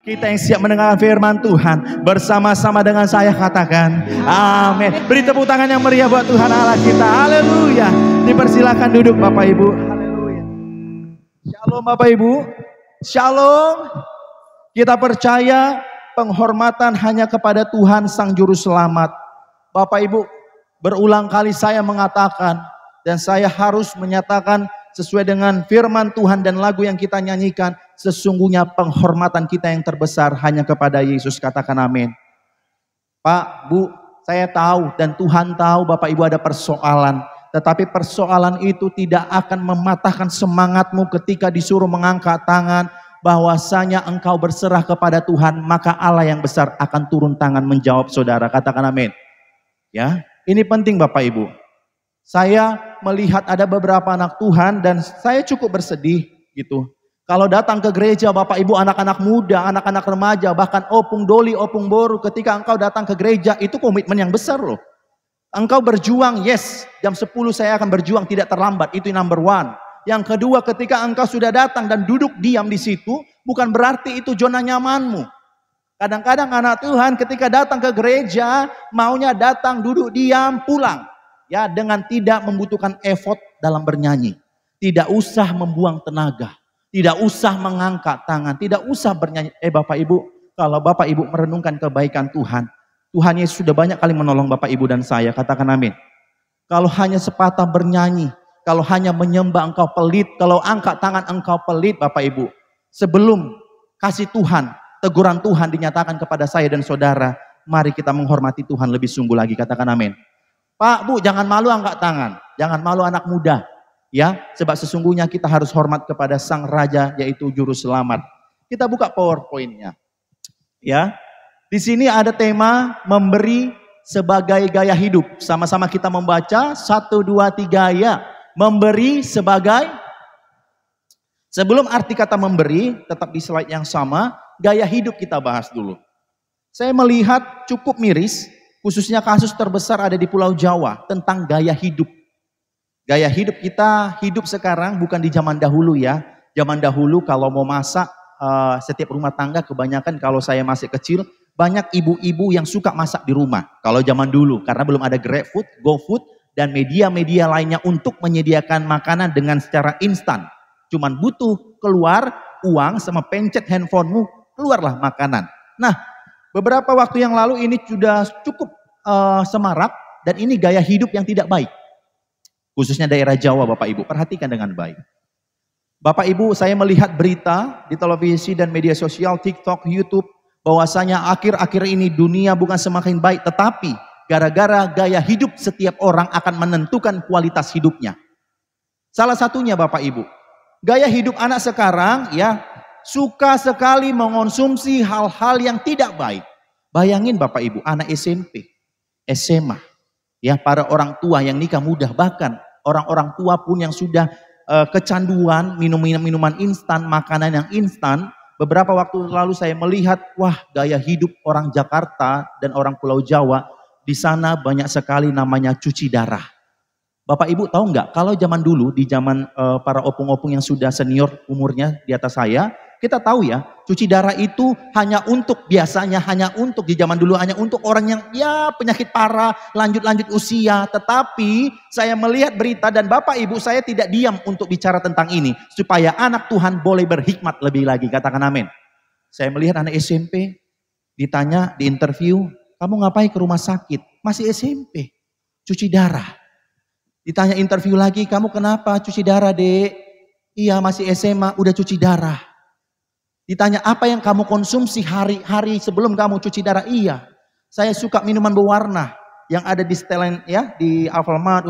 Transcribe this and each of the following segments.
Kita yang siap mendengarkan firman Tuhan bersama-sama dengan saya katakan amin. Beri tepuk tangan yang meriah buat Tuhan Allah kita. Haleluya. Dipersilakan duduk Bapak Ibu. Haleluya. Shalom Bapak Ibu. Shalom. Kita percaya penghormatan hanya kepada Tuhan Sang Juru Selamat. Bapak Ibu, berulang kali saya mengatakan dan saya harus menyatakan sesuai dengan firman Tuhan dan lagu yang kita nyanyikan, sesungguhnya penghormatan kita yang terbesar hanya kepada Yesus. Katakan amin. Pak, Bu, saya tahu dan Tuhan tahu Bapak Ibu ada persoalan. Tetapi persoalan itu tidak akan mematahkan semangatmu ketika disuruh mengangkat tangan. Bahwasanya engkau berserah kepada Tuhan, maka Allah yang besar akan turun tangan menjawab saudara. Katakan amin. Ya, ini penting Bapak Ibu. Saya melihat ada beberapa anak Tuhan dan saya cukup bersedih gitu. Kalau datang ke gereja Bapak Ibu, anak-anak muda, anak-anak remaja, bahkan opung doli, opung boru, ketika engkau datang ke gereja itu komitmen yang besar loh. Engkau berjuang, yes, jam 10 saya akan berjuang tidak terlambat, itu number one. Yang kedua, ketika engkau sudah datang dan duduk diam di situ, bukan berarti itu zona nyamanmu. Kadang-kadang anak Tuhan ketika datang ke gereja, maunya datang, duduk diam, pulang. Ya, dengan tidak membutuhkan effort dalam bernyanyi. Tidak usah membuang tenaga. Tidak usah mengangkat tangan. Tidak usah bernyanyi. Bapak Ibu, kalau Bapak Ibu merenungkan kebaikan Tuhan. Tuhan Yesus sudah banyak kali menolong Bapak Ibu dan saya. Katakan amin. Kalau hanya sepatah bernyanyi. Kalau hanya menyembah engkau pelit. Kalau angkat tangan engkau pelit Bapak Ibu. Sebelum kasih Tuhan, teguran Tuhan dinyatakan kepada saya dan saudara. Mari kita menghormati Tuhan lebih sungguh lagi. Katakan amin. Pak, Bu, jangan malu angkat tangan. Jangan malu anak muda. Ya, sebab sesungguhnya kita harus hormat kepada Sang Raja yaitu Juru Selamat. Kita buka PowerPoint-nya. Ya. Di sini ada tema memberi sebagai gaya hidup. Sama-sama kita membaca 1 2 3 ya. Memberi sebagai. Sebelum arti kata memberi, tetap di slide yang sama, gaya hidup kita bahas dulu. Saya melihat cukup miris. Khususnya kasus terbesar ada di Pulau Jawa tentang gaya hidup. Gaya hidup kita hidup sekarang bukan di zaman dahulu ya. Zaman dahulu kalau mau masak setiap rumah tangga kebanyakan kalau saya masih kecil banyak ibu-ibu yang suka masak di rumah. Kalau zaman dulu karena belum ada GrabFood, GoFood dan media-media lainnya untuk menyediakan makanan dengan secara instan. Cuman butuh keluar uang sama pencet handphonemu keluarlah makanan. Nah, beberapa waktu yang lalu ini sudah cukup semarak dan ini gaya hidup yang tidak baik. Khususnya daerah Jawa Bapak Ibu, perhatikan dengan baik. Bapak Ibu, saya melihat berita di televisi dan media sosial, TikTok, YouTube, bahwasanya akhir-akhir ini dunia bukan semakin baik, tetapi gara-gara gaya hidup setiap orang akan menentukan kualitas hidupnya. Salah satunya Bapak Ibu, gaya hidup anak sekarang ya, suka sekali mengonsumsi hal-hal yang tidak baik. Bayangin Bapak Ibu, anak SMP, SMA, ya para orang tua yang nikah muda, bahkan orang-orang tua pun yang sudah kecanduan minuman instan, makanan yang instan. Beberapa waktu lalu saya melihat, wah gaya hidup orang Jakarta dan orang Pulau Jawa, di sana banyak sekali namanya cuci darah. Bapak Ibu tahu nggak, kalau zaman dulu, di zaman para opung-opung yang sudah senior umurnya di atas saya, kita tahu ya, cuci darah itu hanya untuk, biasanya hanya untuk, di zaman dulu hanya untuk orang yang ya penyakit parah, lanjut usia. Tetapi saya melihat berita dan Bapak Ibu saya tidak diam untuk bicara tentang ini. Supaya anak Tuhan boleh berhikmat lebih lagi, katakan amin. Saya melihat anak SMP, ditanya di interview, kamu ngapain ke rumah sakit? Masih SMP, cuci darah. Ditanya interview lagi, kamu kenapa cuci darah dek? Iya masih SMA, udah cuci darah. Ditanya apa yang kamu konsumsi hari-hari sebelum kamu cuci darah? Iya, saya suka minuman berwarna yang ada di setelan ya di Alfamart,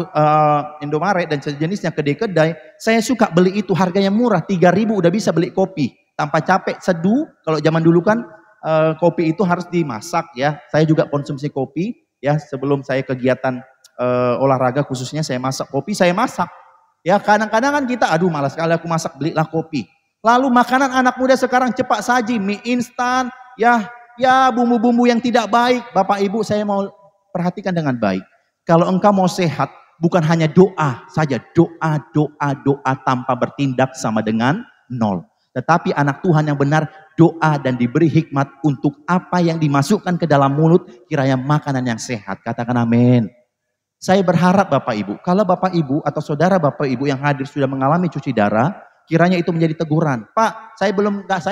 Indomaret dan sejenisnya kedai-kedai. Saya suka beli itu, harganya murah, 3.000 udah bisa beli kopi tanpa capek seduh. Kalau zaman dulu kan kopi itu harus dimasak ya. Saya juga konsumsi kopi ya sebelum saya kegiatan olahraga khususnya saya masak kopi, saya masak. Ya kadang-kadang kan kita aduh malas sekali aku masak, belilah kopi. Lalu makanan anak muda sekarang cepat saji, mie instan, ya bumbu-bumbu yang tidak baik. Bapak Ibu saya mau perhatikan dengan baik. Kalau engkau mau sehat, bukan hanya doa saja, doa tanpa bertindak sama dengan nol. Tetapi anak Tuhan yang benar doa dan diberi hikmat untuk apa yang dimasukkan ke dalam mulut, kiranya makanan yang sehat. Katakan amin. Saya berharap Bapak Ibu, kalau Bapak Ibu atau saudara Bapak Ibu yang hadir sudah mengalami cuci darah, kiranya itu menjadi teguran. Pak, saya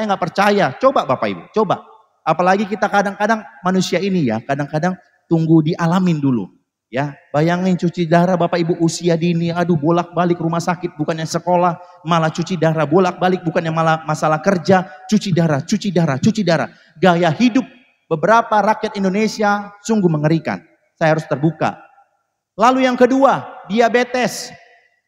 nggak percaya. Coba Bapak Ibu, coba. Apalagi kita kadang-kadang manusia ini ya, kadang-kadang tunggu dialamin dulu. Ya, bayangin cuci darah Bapak Ibu usia dini, aduh bolak-balik rumah sakit, bukannya sekolah, malah cuci darah, bolak-balik bukannya malah masalah kerja, cuci darah, cuci darah, cuci darah. Gaya hidup beberapa rakyat Indonesia sungguh mengerikan. Saya harus terbuka. Lalu yang kedua, diabetes.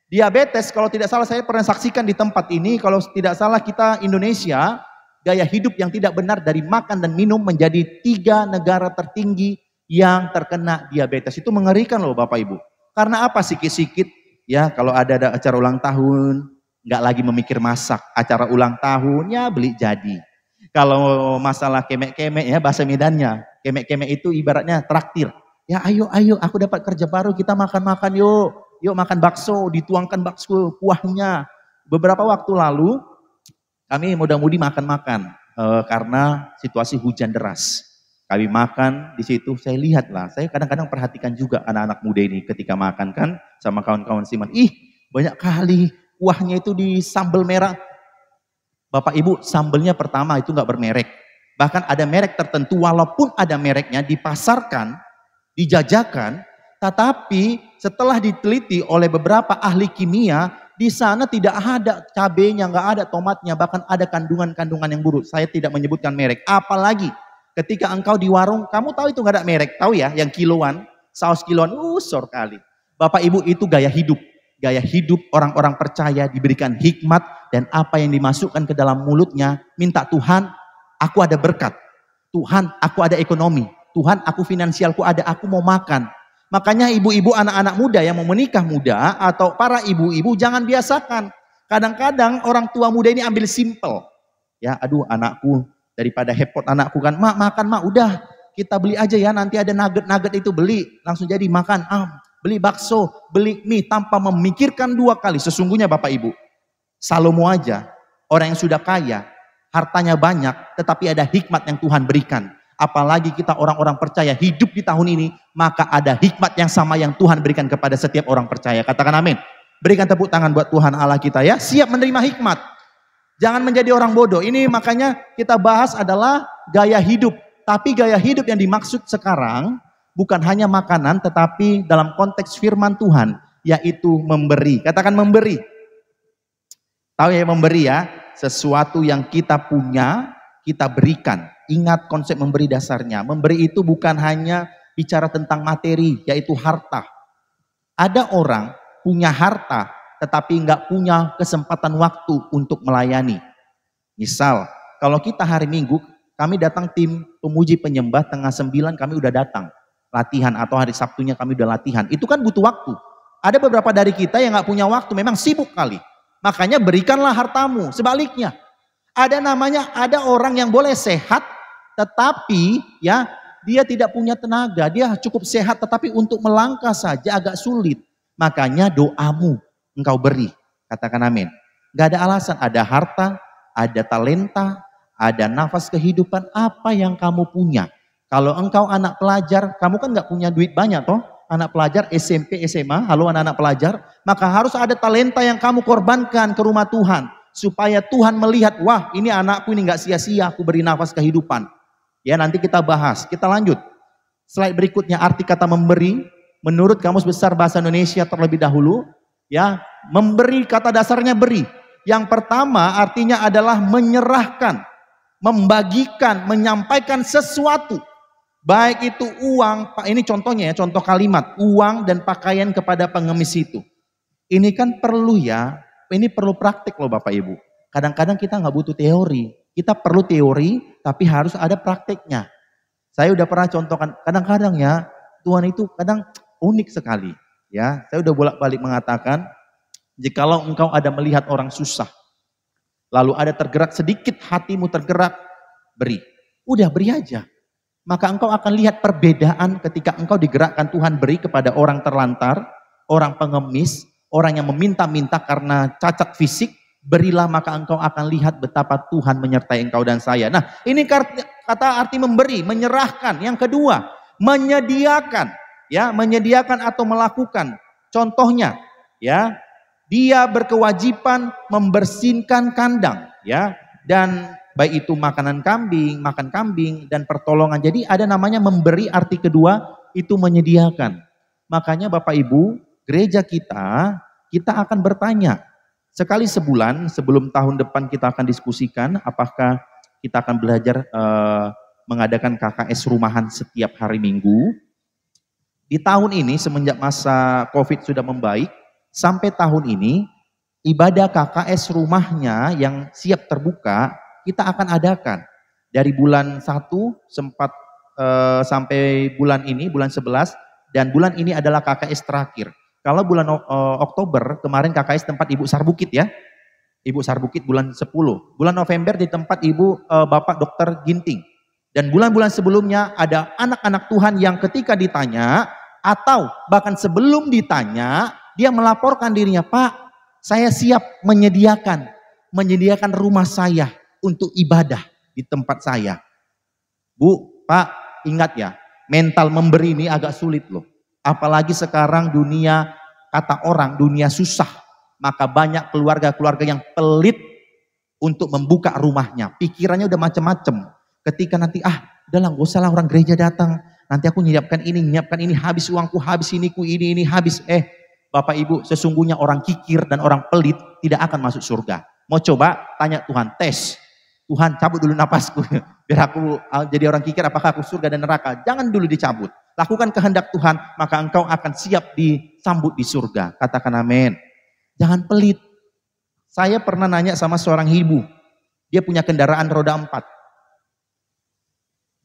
Diabetes kalau tidak salah saya pernah saksikan di tempat ini, kalau tidak salah kita Indonesia, gaya hidup yang tidak benar dari makan dan minum menjadi 3 negara tertinggi yang terkena diabetes. Itu mengerikan loh Bapak Ibu. Karena apa? Sikit-sikit ya, kalau ada acara ulang tahun, nggak lagi memikir masak. Acara ulang tahun ya beli jadi. Kalau masalah kemek-kemek ya bahasa Medannya, kemek-kemek itu ibaratnya traktir. Ya ayo aku dapat kerja baru, kita makan-makan yuk. Yuk makan bakso, dituangkan bakso kuahnya. Beberapa waktu lalu kami mudah-mudi makan-makan karena situasi hujan deras. Kami makan di situ, saya lihat lah, saya kadang-kadang perhatikan juga anak-anak muda ini ketika makan kan sama kawan-kawan Siman. Ih, banyak kali kuahnya itu di sambal merah. Bapak Ibu, sambalnya pertama itu nggak bermerek. Bahkan ada merek tertentu, walaupun ada mereknya dipasarkan, dijajakan, tetapi setelah diteliti oleh beberapa ahli kimia, di sana tidak ada cabenya, nggak ada tomatnya, bahkan ada kandungan-kandungan yang buruk. Saya tidak menyebutkan merek, apalagi ketika engkau di warung, kamu tahu itu nggak ada merek, tahu ya, yang kiloan, saus kiloan, sor kali. Bapak Ibu itu gaya hidup. Gaya hidup orang-orang percaya diberikan hikmat dan apa yang dimasukkan ke dalam mulutnya, minta Tuhan, aku ada berkat. Tuhan, aku ada ekonomi. Tuhan, aku finansialku ada, aku mau makan. Makanya ibu-ibu anak-anak muda yang mau menikah muda atau para ibu-ibu jangan biasakan. Kadang-kadang orang tua muda ini ambil simple. Ya, aduh anakku, daripada hepot anakku kan, mak makan mak, udah kita beli aja ya, nanti ada nugget itu beli, langsung jadi makan, beli bakso, beli mie tanpa memikirkan 2 kali. Sesungguhnya Bapak Ibu, Salomo aja, orang yang sudah kaya, hartanya banyak, tetapi ada hikmat yang Tuhan berikan. Apalagi kita orang-orang percaya hidup di tahun ini, maka ada hikmat yang sama yang Tuhan berikan kepada setiap orang percaya. Katakan amin. Berikan tepuk tangan buat Tuhan Allah kita ya, siap menerima hikmat. Jangan menjadi orang bodoh. Ini makanya kita bahas adalah gaya hidup. Tapi gaya hidup yang dimaksud sekarang bukan hanya makanan, tetapi dalam konteks firman Tuhan, yaitu memberi. Katakan memberi. Tahu ya memberi ya? Sesuatu yang kita punya, kita berikan. Ingat konsep memberi dasarnya. Memberi itu bukan hanya bicara tentang materi, yaitu harta. Ada orang punya harta, tetapi nggak punya kesempatan waktu untuk melayani. Misal, kalau kita hari Minggu, kami datang tim pemuji penyembah, tengah 9 kami udah datang. Latihan atau hari Sabtunya kami udah latihan. Itu kan butuh waktu. Ada beberapa dari kita yang nggak punya waktu, memang sibuk kali. Makanya berikanlah hartamu. Sebaliknya, ada orang yang boleh sehat, tetapi ya dia tidak punya tenaga. Dia cukup sehat, tetapi untuk melangkah saja agak sulit. Makanya doamu engkau beri. Katakan amin. Gak ada alasan, ada harta, ada talenta, ada nafas kehidupan, apa yang kamu punya. Kalau engkau anak pelajar, kamu kan gak punya duit banyak toh. Anak pelajar SMP, SMA, halo anak-anak pelajar. Maka harus ada talenta yang kamu korbankan ke rumah Tuhan. Supaya Tuhan melihat, wah ini anakku ini gak sia-sia aku beri nafas kehidupan. Ya nanti kita bahas, kita lanjut. Slide berikutnya arti kata memberi. Menurut Kamus Besar Bahasa Indonesia terlebih dahulu. Ya, memberi kata dasarnya beri. Yang pertama artinya adalah menyerahkan, membagikan, menyampaikan sesuatu. Baik itu uang, ini contohnya ya, contoh kalimat, uang dan pakaian kepada pengemis itu. Ini kan perlu ya, ini perlu praktik loh Bapak Ibu. Kadang-kadang kita nggak butuh teori, kita perlu teori tapi harus ada praktiknya. Saya udah pernah contohkan, kadang-kadang ya Tuhan itu kadang unik sekali. Ya, saya udah bolak-balik mengatakan, jikalau engkau ada melihat orang susah, lalu ada tergerak sedikit hatimu tergerak, beri. Udah beri aja. Maka engkau akan lihat perbedaan ketika engkau digerakkan Tuhan beri kepada orang terlantar, orang pengemis, orang yang meminta-minta karena cacat fisik, berilah maka engkau akan lihat betapa Tuhan menyertai engkau dan saya. Nah, ini kata arti memberi, menyerahkan. Yang kedua, menyediakan, ya, menyediakan atau melakukan. Contohnya, ya, dia berkewajiban membersihkan kandang, ya, dan baik itu makan kambing dan pertolongan. Jadi ada namanya memberi, arti kedua itu menyediakan. Makanya Bapak Ibu, gereja kita akan bertanya sekali sebulan, sebelum tahun depan kita akan diskusikan apakah kita akan belajar mengadakan KKS rumahan setiap hari Minggu. Di tahun ini semenjak masa COVID sudah membaik, sampai tahun ini ibadah KKS rumahnya yang siap terbuka kita akan adakan. Dari bulan 1 sempat sampai bulan ini, bulan 11, dan bulan ini adalah KKS terakhir. Kalau bulan Oktober kemarin KKS tempat Ibu Sarbukit, ya. Ibu Sarbukit bulan 10. Bulan November di tempat Ibu Bapak Dokter Ginting. Dan bulan-bulan sebelumnya ada anak-anak Tuhan yang ketika ditanya atau bahkan sebelum ditanya dia melaporkan dirinya, Pak, saya siap menyediakan rumah saya untuk ibadah di tempat saya. Bu, Pak, ingat ya, mental memberi ini agak sulit loh. Apalagi sekarang dunia, kata orang, dunia susah. Maka banyak keluarga-keluarga yang pelit untuk membuka rumahnya. Pikirannya udah macam-macam. Ketika nanti, udahlah gak usah lah orang gereja datang. Nanti aku nyiapkan ini, habis uangku, habis ini habis. Bapak Ibu, sesungguhnya orang kikir dan orang pelit tidak akan masuk surga. Mau coba? Tanya Tuhan, tes. Tuhan, cabut dulu napasku. Biar aku jadi orang kikir, apakah aku surga dan neraka? Jangan dulu dicabut. Lakukan kehendak Tuhan, maka engkau akan siap disambut di surga. Katakan amin. Jangan pelit. Saya pernah nanya sama seorang ibu. Dia punya kendaraan roda 4.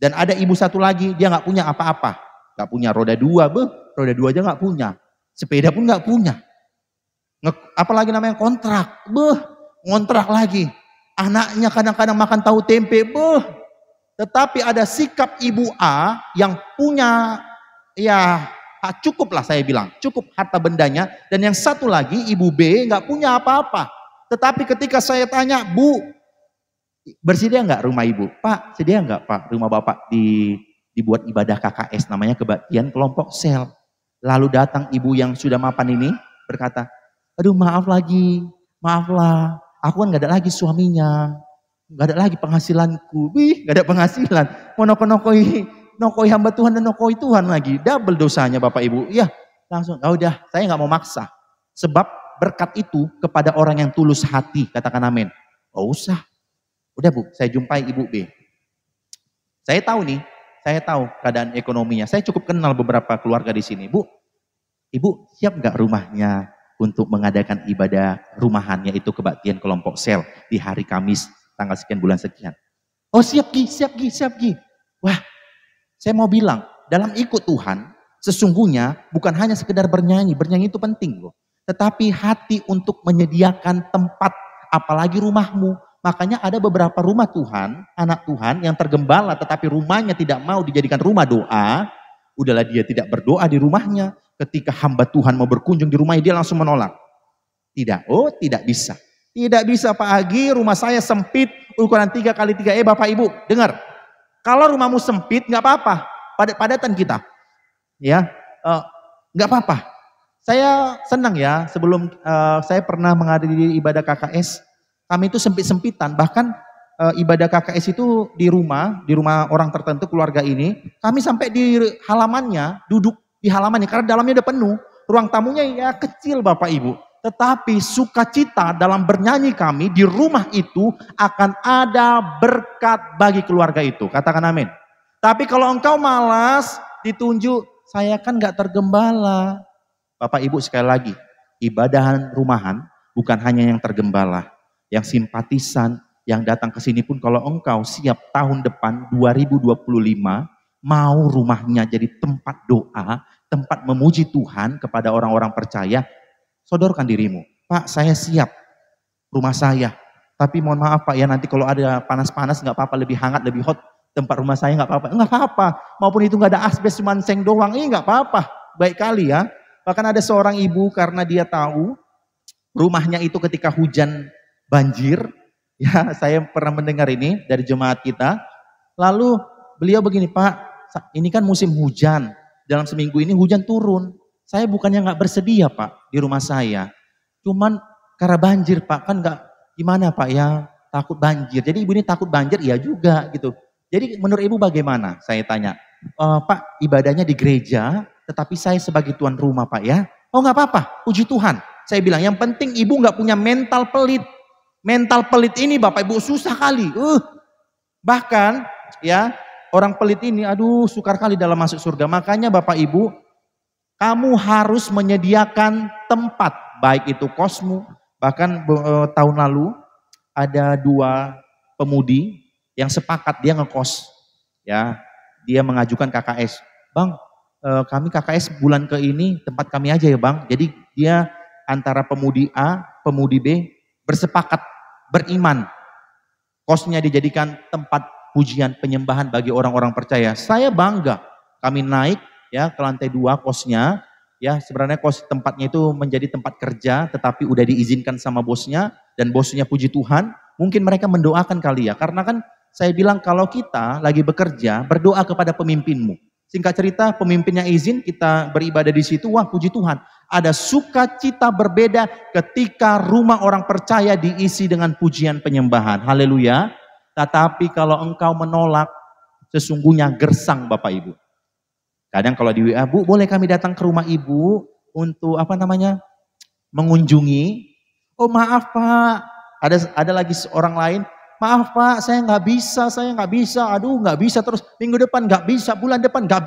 Dan ada ibu satu lagi, dia gak punya apa-apa. Gak punya roda 2, roda 2 aja gak punya. Sepeda pun gak punya. Apalagi namanya kontrak, ngontrak lagi. Anaknya kadang-kadang makan tahu tempe, Tetapi ada sikap ibu A yang punya, ya cukup lah saya bilang, cukup harta bendanya. Dan yang satu lagi ibu B nggak punya apa-apa. Tetapi ketika saya tanya, Bu, bersedia nggak rumah ibu? Pak, sedia nggak Pak rumah Bapak dibuat ibadah KKS, namanya kebaktian kelompok sel. Lalu datang ibu yang sudah mapan ini berkata, aduh maaf lah, aku kan nggak ada lagi suaminya. Gak ada lagi penghasilanku, gak ada penghasilan. Mau nokoi hamba Tuhan dan nokoi Tuhan lagi. Double dosanya Bapak Ibu. Ya langsung, udah saya gak mau maksa. Sebab berkat itu kepada orang yang tulus hati. Katakan amin. Oh usah. Udah Bu, saya jumpai Ibu B. Saya tahu keadaan ekonominya. Saya cukup kenal beberapa keluarga di sini. Bu, Ibu siap gak rumahnya untuk mengadakan ibadah rumahannya itu kebaktian kelompok sel di hari Kamis tanggal sekian bulan sekian. Oh siap Gi. Wah, saya mau bilang, dalam ikut Tuhan, sesungguhnya bukan hanya sekedar bernyanyi itu penting loh. Tetapi hati untuk menyediakan tempat, apalagi rumahmu. Makanya ada beberapa rumah Tuhan, anak Tuhan yang tergembala tetapi rumahnya tidak mau dijadikan rumah doa. Udahlah dia tidak berdoa di rumahnya. Ketika hamba Tuhan mau berkunjung di rumahnya, dia langsung menolak. Tidak bisa. Tidak bisa Pak Agi, rumah saya sempit, ukuran 3x3. Bapak Ibu, dengar. Kalau rumahmu sempit, nggak apa-apa. Padatan kita. Ya, nggak apa-apa. Saya senang ya, sebelum saya pernah menghadiri ibadah KKS, kami itu sempit-sempitan. Bahkan ibadah KKS itu di rumah orang tertentu, keluarga ini, kami sampai di halamannya, duduk di halamannya, karena dalamnya udah penuh. Ruang tamunya ya kecil Bapak Ibu. Tetapi sukacita dalam bernyanyi kami di rumah itu akan ada berkat bagi keluarga itu. Katakan amin. Tapi kalau engkau malas ditunjuk, saya kan gak tergembala. Bapak Ibu sekali lagi, ibadah rumahan bukan hanya yang tergembala, yang simpatisan, yang datang ke sini pun kalau engkau siap tahun depan 2025 mau rumahnya jadi tempat doa, tempat memuji Tuhan kepada orang-orang percaya, sodorkan dirimu. Pak, saya siap rumah saya. Tapi mohon maaf Pak ya, nanti kalau ada panas-panas nggak apa-apa, lebih hangat, lebih hot. Tempat rumah saya nggak apa-apa. Nggak apa-apa. Maupun itu nggak ada asbes, cuma seng doang. Nggak apa-apa. Baik kali ya. Bahkan ada seorang ibu karena dia tahu rumahnya itu ketika hujan banjir. Ya, saya pernah mendengar ini dari jemaat kita. Lalu beliau begini, Pak, ini kan musim hujan. Dalam seminggu ini hujan turun. Saya bukannya nggak bersedia, Pak, di rumah saya. Cuman karena banjir, Pak, kan nggak gimana, Pak ya, takut banjir. Jadi ibu ini takut banjir, iya juga gitu. Jadi menurut ibu bagaimana? Saya tanya, Pak, ibadahnya di gereja, tetapi saya sebagai tuan rumah, Pak ya. Oh nggak apa-apa, puji Tuhan. Saya bilang, yang penting ibu nggak punya mental pelit. Mental pelit ini Bapak Ibu susah kali. Bahkan ya, orang pelit ini aduh sukar kali dalam masuk surga. Makanya Bapak Ibu, kamu harus menyediakan tempat, baik itu kosmu. Bahkan tahun lalu ada 2 pemudi yang sepakat dia ngekos. Ya, dia mengajukan KKS. Bang, kami KKS bulan ke ini tempat kami aja ya Bang. Jadi dia antara pemudi A, pemudi B bersepakat, beriman. Kosnya dijadikan tempat pujian penyembahan bagi orang-orang percaya. Saya bangga. Kami naik ya ke lantai 2 kosnya. Ya, sebenarnya kos tempatnya itu menjadi tempat kerja, tetapi udah diizinkan sama bosnya, dan bosnya puji Tuhan, mungkin mereka mendoakan kali ya, karena kan saya bilang kalau kita lagi bekerja, berdoa kepada pemimpinmu. Singkat cerita, pemimpinnya izin, kita beribadah di situ, wah puji Tuhan, ada sukacita berbeda ketika rumah orang percaya diisi dengan pujian penyembahan, haleluya. Tetapi kalau engkau menolak, sesungguhnya gersang Bapak Ibu. Kadang kalau di WA, Bu boleh kami datang ke rumah ibu untuk mengunjungi. Oh maaf Pak, ada lagi seorang lain, maaf Pak saya nggak bisa, aduh nggak bisa, terus minggu depan nggak bisa, bulan depan nggak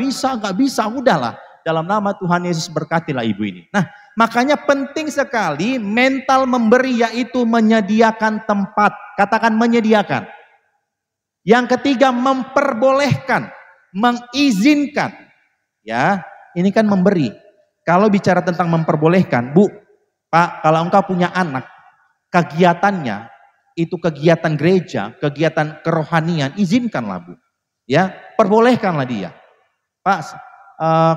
bisa, udahlah. Dalam nama Tuhan Yesus berkatilah ibu ini. Nah makanya penting sekali mental memberi, yaitu menyediakan tempat. Katakan menyediakan. Yang ketiga memperbolehkan, mengizinkan. Ya, ini kan memberi. Kalau bicara tentang memperbolehkan, Bu, Pak, kalau engkau punya anak, kegiatannya itu kegiatan gereja, kegiatan kerohanian, izinkanlah Bu. Ya, perbolehkanlah dia. Pak,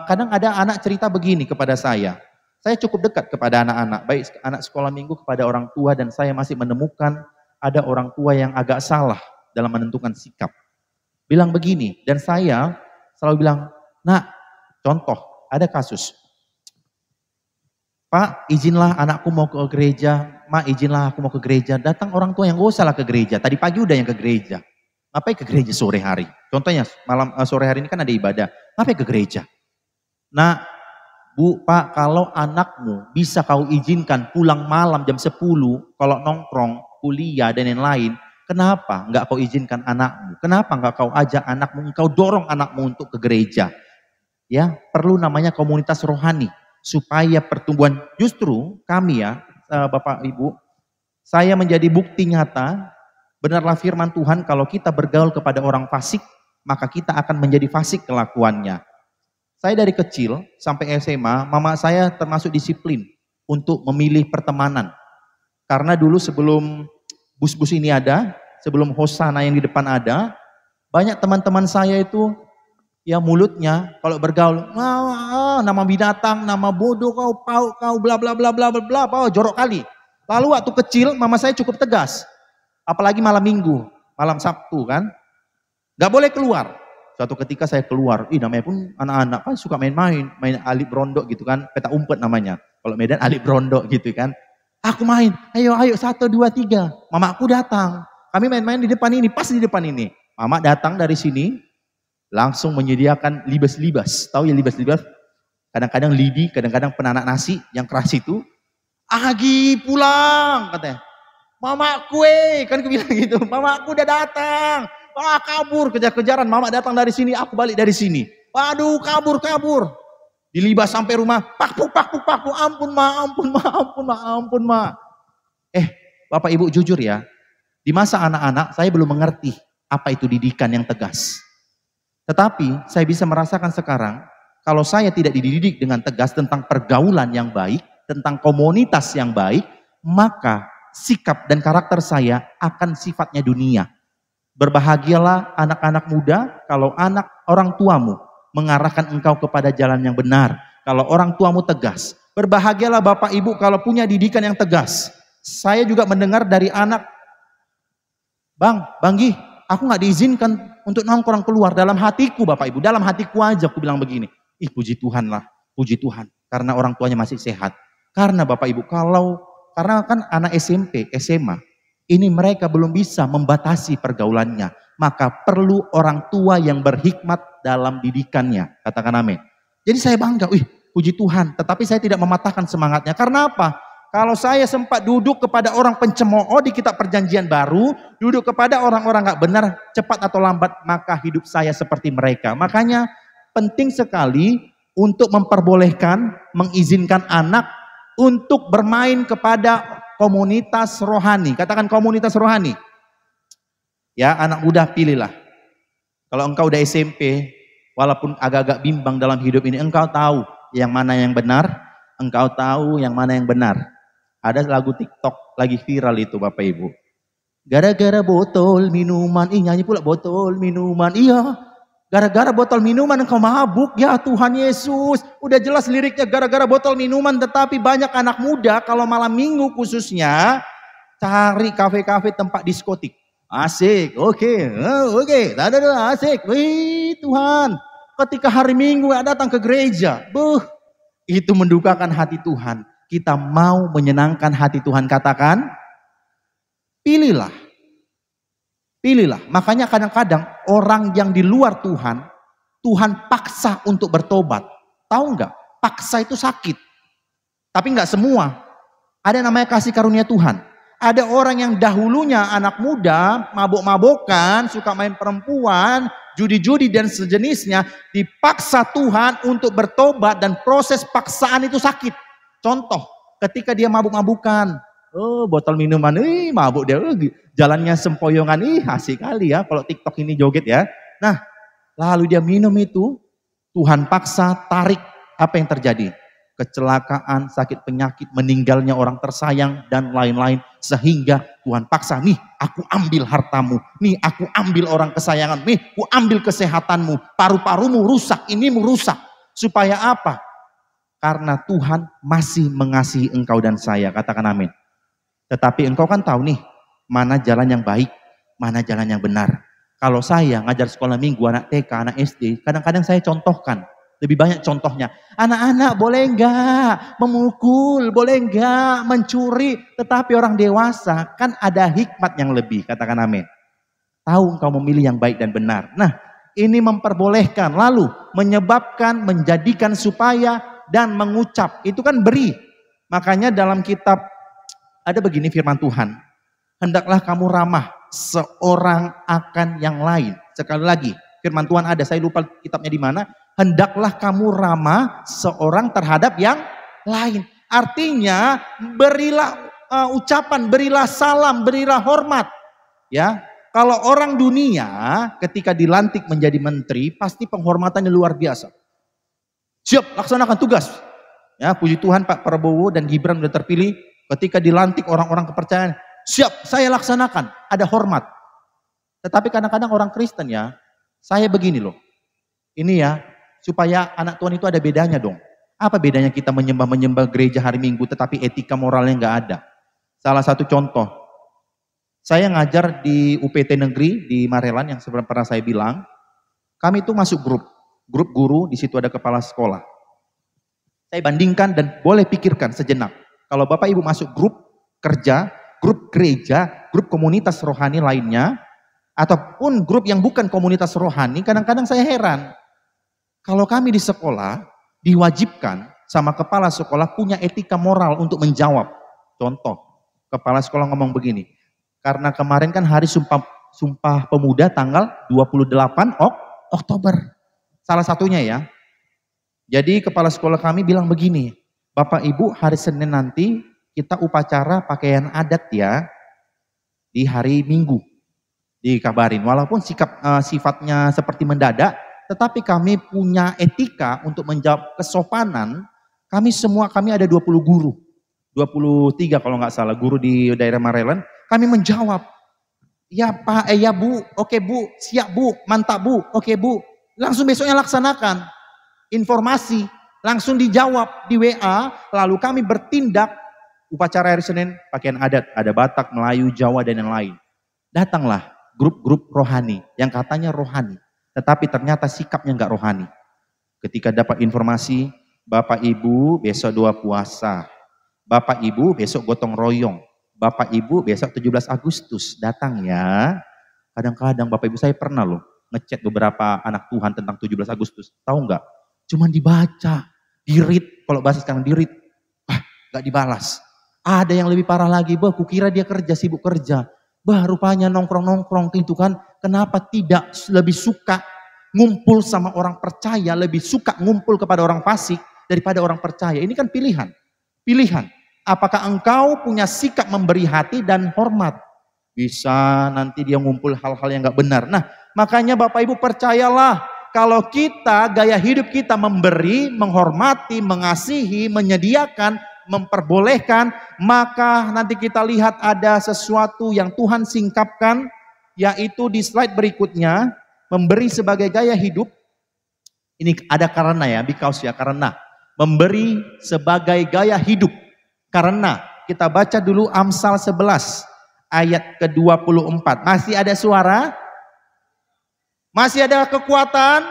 kadang ada anak cerita begini kepada saya. Saya cukup dekat kepada anak-anak, baik anak sekolah minggu kepada orang tua, dan saya masih menemukan ada orang tua yang agak salah dalam menentukan sikap. Bilang begini, dan saya selalu bilang, Nak, contoh, ada kasus. Pak, izinlah anakku mau ke gereja. Ma, izinlah aku mau ke gereja. Datang orang tua yang gak usah lah ke gereja. Tadi pagi udah yang ke gereja. Ngapain ke gereja sore hari? Contohnya sore hari ini kan ada ibadah. Ngapain ke gereja? Nah, Bu, Pak, kalau anakmu bisa kau izinkan pulang malam jam 10, kalau nongkrong, kuliah dan lain-lain, kenapa enggak kau izinkan anakmu? Kenapa enggak kau ajak anakmu, engkau dorong anakmu untuk ke gereja? Ya, perlu namanya komunitas rohani supaya pertumbuhan. Justru kami ya, Bapak Ibu, saya menjadi bukti nyata, benarlah firman Tuhan, kalau kita bergaul kepada orang fasik, maka kita akan menjadi fasik kelakuannya. Saya dari kecil sampai SMA, mama saya termasuk disiplin untuk memilih pertemanan. Karena dulu sebelum bus-bus ini ada, sebelum Hosana yang di depan ada, banyak teman-teman saya itu ya mulutnya kalau bergaul, nama binatang, nama bodoh kau bla bla bla bla bla, jorok kali. Lalu waktu kecil mama saya cukup tegas, apalagi malam minggu, malam Sabtu kan, nggak boleh keluar. Suatu ketika saya keluar, namanya pun anak-anak kan suka main alip brondok gitu kan, peta umpet namanya. Kalau Medan alip brondok gitu kan. Aku main, ayo 1, 2, 3. Mamaku datang, kami main-main di depan ini, pas di depan ini. Mama datang dari sini, langsung menyediakan libas-libas. Tahu ya libas-libas? Kadang-kadang lidi, kadang-kadang penanak nasi yang keras itu. Agi pulang katanya. Mama kue, kan aku bilang gitu. Mama aku udah datang. Kabur, kejar-kejaran. Mama datang dari sini, aku balik dari sini. Waduh, kabur. Dilibas sampai rumah. Pakpuk. Ampun ma. Bapak Ibu jujur ya. Di masa anak-anak saya belum mengerti apa itu didikan yang tegas. Tetapi saya bisa merasakan sekarang, kalau saya tidak dididik dengan tegas tentang pergaulan yang baik, tentang komunitas yang baik, maka sikap dan karakter saya akan sifatnya dunia. Berbahagialah anak-anak muda kalau orang tuamu mengarahkan engkau kepada jalan yang benar. Kalau orang tuamu tegas. Berbahagialah Bapak Ibu kalau punya didikan yang tegas. Saya juga mendengar dari anak, Bang Gi, aku nggak diizinkan untuk nongkrong keluar. Dalam hatiku Bapak Ibu, dalam hatiku aja aku bilang begini, ih puji Tuhan lah, puji Tuhan. Karena orang tuanya masih sehat. Karena Bapak Ibu, karena kan anak SMP, SMA, ini mereka belum bisa membatasi pergaulannya. Maka perlu orang tua yang berhikmat dalam didikannya. Katakan amin. Jadi saya bangga, puji Tuhan. Tetapi saya tidak mematahkan semangatnya. Karena apa? Kalau saya sempat duduk kepada orang pencemooh di kitab perjanjian baru, duduk kepada orang-orang gak benar, cepat atau lambat, maka hidup saya seperti mereka. Makanya penting sekali untuk memperbolehkan, mengizinkan anak untuk bermain kepada komunitas rohani. Katakan komunitas rohani. Ya, anak muda pilihlah. Kalau engkau udah SMP, walaupun agak-agak bimbang dalam hidup ini, engkau tahu yang mana yang benar, engkau tahu yang mana yang benar. Ada lagu TikTok lagi viral itu Bapak Ibu. Gara-gara botol minuman, nyanyi pula botol minuman. Iya, gara-gara botol minuman engkau mabuk. Ya Tuhan Yesus, udah jelas liriknya gara-gara botol minuman. Tetapi banyak anak muda kalau malam minggu khususnya cari kafe-kafe tempat diskotik. Asik, oke, asik. Wih Tuhan, ketika hari minggu datang ke gereja, itu mendukakan hati Tuhan. Kita mau menyenangkan hati Tuhan, katakan, pilihlah. Pilihlah. Makanya kadang-kadang orang yang di luar Tuhan, Tuhan paksa untuk bertobat. Tahu nggak? Paksa itu sakit. Tapi nggak semua. Ada namanya kasih karunia Tuhan. Ada orang yang dahulunya anak muda, mabok-mabokan, suka main perempuan, judi-judi dan sejenisnya, dipaksa Tuhan untuk bertobat dan proses paksaan itu sakit. Contoh, ketika dia mabuk-mabukan, botol minuman, mabuk dia, jalannya sempoyongan, asik kali ya, kalau TikTok ini joget ya. Nah, lalu dia minum itu, Tuhan paksa, tarik, apa yang terjadi? Kecelakaan, sakit penyakit, meninggalnya orang tersayang, dan lain-lain. Sehingga Tuhan paksa, nih aku ambil hartamu, nih aku ambil orang kesayangan, nih aku ambil kesehatanmu, paru-parumu rusak, ini merusak. Supaya apa? Karena Tuhan masih mengasihi engkau dan saya, katakan amin. Tetapi engkau kan tahu nih, mana jalan yang baik, mana jalan yang benar. Kalau saya ngajar sekolah minggu, anak TK, anak SD, kadang-kadang saya contohkan. Lebih banyak contohnya. Anak-anak boleh enggak memukul, boleh enggak mencuri. Tetapi orang dewasa kan ada hikmat yang lebih, katakan amin. Tahu engkau memilih yang baik dan benar. Nah, ini memperbolehkan, lalu menyebabkan, menjadikan supaya dan mengucap, itu kan beri. Makanya dalam kitab ada begini firman Tuhan. Hendaklah kamu ramah seorang akan yang lain. Sekali lagi, firman Tuhan ada, saya lupa kitabnya di mana. Hendaklah kamu ramah seorang terhadap yang lain. Artinya berilah ucapan, berilah salam, berilah hormat. Ya, kalau orang dunia ketika dilantik menjadi menteri pasti penghormatannya luar biasa. Siap, laksanakan tugas. Ya, puji Tuhan Pak Prabowo dan Gibran sudah terpilih. Ketika dilantik orang-orang kepercayaan, siap, saya laksanakan. Ada hormat. Tetapi kadang-kadang orang Kristen ya, saya begini loh. Ini ya, supaya anak Tuhan itu ada bedanya dong. Apa bedanya kita menyembah gereja hari Minggu tetapi etika moralnya nggak ada? Salah satu contoh, saya ngajar di UPT Negeri di Marelan yang sebenarnya pernah saya bilang, kami itu masuk grup guru, di situ ada kepala sekolah. Saya bandingkan dan boleh pikirkan sejenak. Kalau Bapak Ibu masuk grup kerja, grup gereja, grup komunitas rohani lainnya, ataupun grup yang bukan komunitas rohani, kadang-kadang saya heran. Kalau kami di sekolah diwajibkan sama kepala sekolah punya etika moral untuk menjawab. Contoh, kepala sekolah ngomong begini, karena kemarin kan hari Sumpah Pemuda tanggal 28 Oktober. Salah satunya ya. Jadi kepala sekolah kami bilang begini, Bapak Ibu hari Senin nanti kita upacara pakaian adat ya di hari Minggu. Dikabarin, walaupun sifatnya seperti mendadak, tetapi kami punya etika untuk menjawab kesopanan. Kami ada 20 guru, 23 kalau nggak salah guru di daerah Marelan. Kami menjawab, ya Pak, ya Bu, oke Bu, siap Bu, mantap Bu, oke Bu. Langsung besoknya laksanakan. Informasi langsung dijawab di WA, lalu kami bertindak upacara hari Senin, pakaian adat, ada Batak, Melayu, Jawa, dan yang lain. Datanglah grup-grup rohani, yang katanya rohani, tetapi ternyata sikapnya nggak rohani. Ketika dapat informasi, Bapak Ibu besok 2 puasa, Bapak Ibu besok gotong royong, Bapak Ibu besok 17 Agustus, datang ya. Kadang-kadang Bapak Ibu saya pernah loh, ngechat beberapa anak Tuhan tentang 17 Agustus, tahu nggak? Cuman dibaca, di-read, kalau bahasa sekarang di-read, gak dibalas. Ada yang lebih parah lagi, kukira dia kerja, sibuk kerja. Rupanya nongkrong-nongkrong itu kan. Kenapa tidak lebih suka ngumpul sama orang percaya, lebih suka ngumpul kepada orang fasik daripada orang percaya. Ini kan pilihan. Pilihan. Apakah engkau punya sikap memberi hati dan hormat? Bisa nanti dia ngumpul hal-hal yang gak benar. Nah, makanya Bapak Ibu percayalah, kalau kita, gaya hidup kita memberi, menghormati, mengasihi, menyediakan, memperbolehkan, maka nanti kita lihat ada sesuatu yang Tuhan singkapkan, yaitu di slide berikutnya, memberi sebagai gaya hidup. Ini ada karena ya, because ya, karena. Memberi sebagai gaya hidup. Karena, kita baca dulu Amsal 11, ayat ke-24. Masih ada suara? Masih ada kekuatan?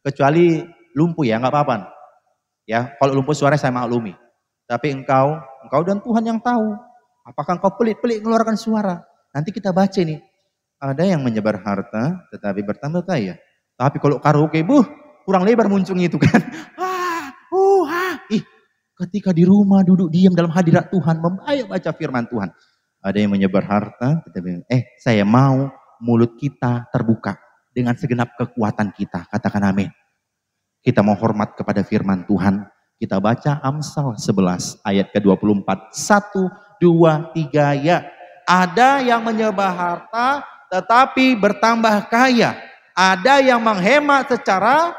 Kecuali lumpuh ya, nggak apa-apa. Ya, kalau lumpuh suara saya maklumi. Tapi engkau dan Tuhan yang tahu. Apakah engkau pelit-pelit mengeluarkan suara? Nanti kita baca nih. Ada yang menyebar harta, tetapi bertambah kaya. Tapi kalau karaoke, kurang lebar muncungnya itu kan. Ketika di rumah duduk diam dalam hadirat Tuhan, ayo baca firman Tuhan. Ada yang menyebar harta, tetapi saya mau mulut kita terbuka dengan segenap kekuatan kita. Katakan amin. Kita mau hormat kepada firman Tuhan. Kita baca Amsal 11 ayat ke-24. 1, 2, 3 ya. Ada yang menyebar harta tetapi bertambah kaya. Ada yang menghemat secara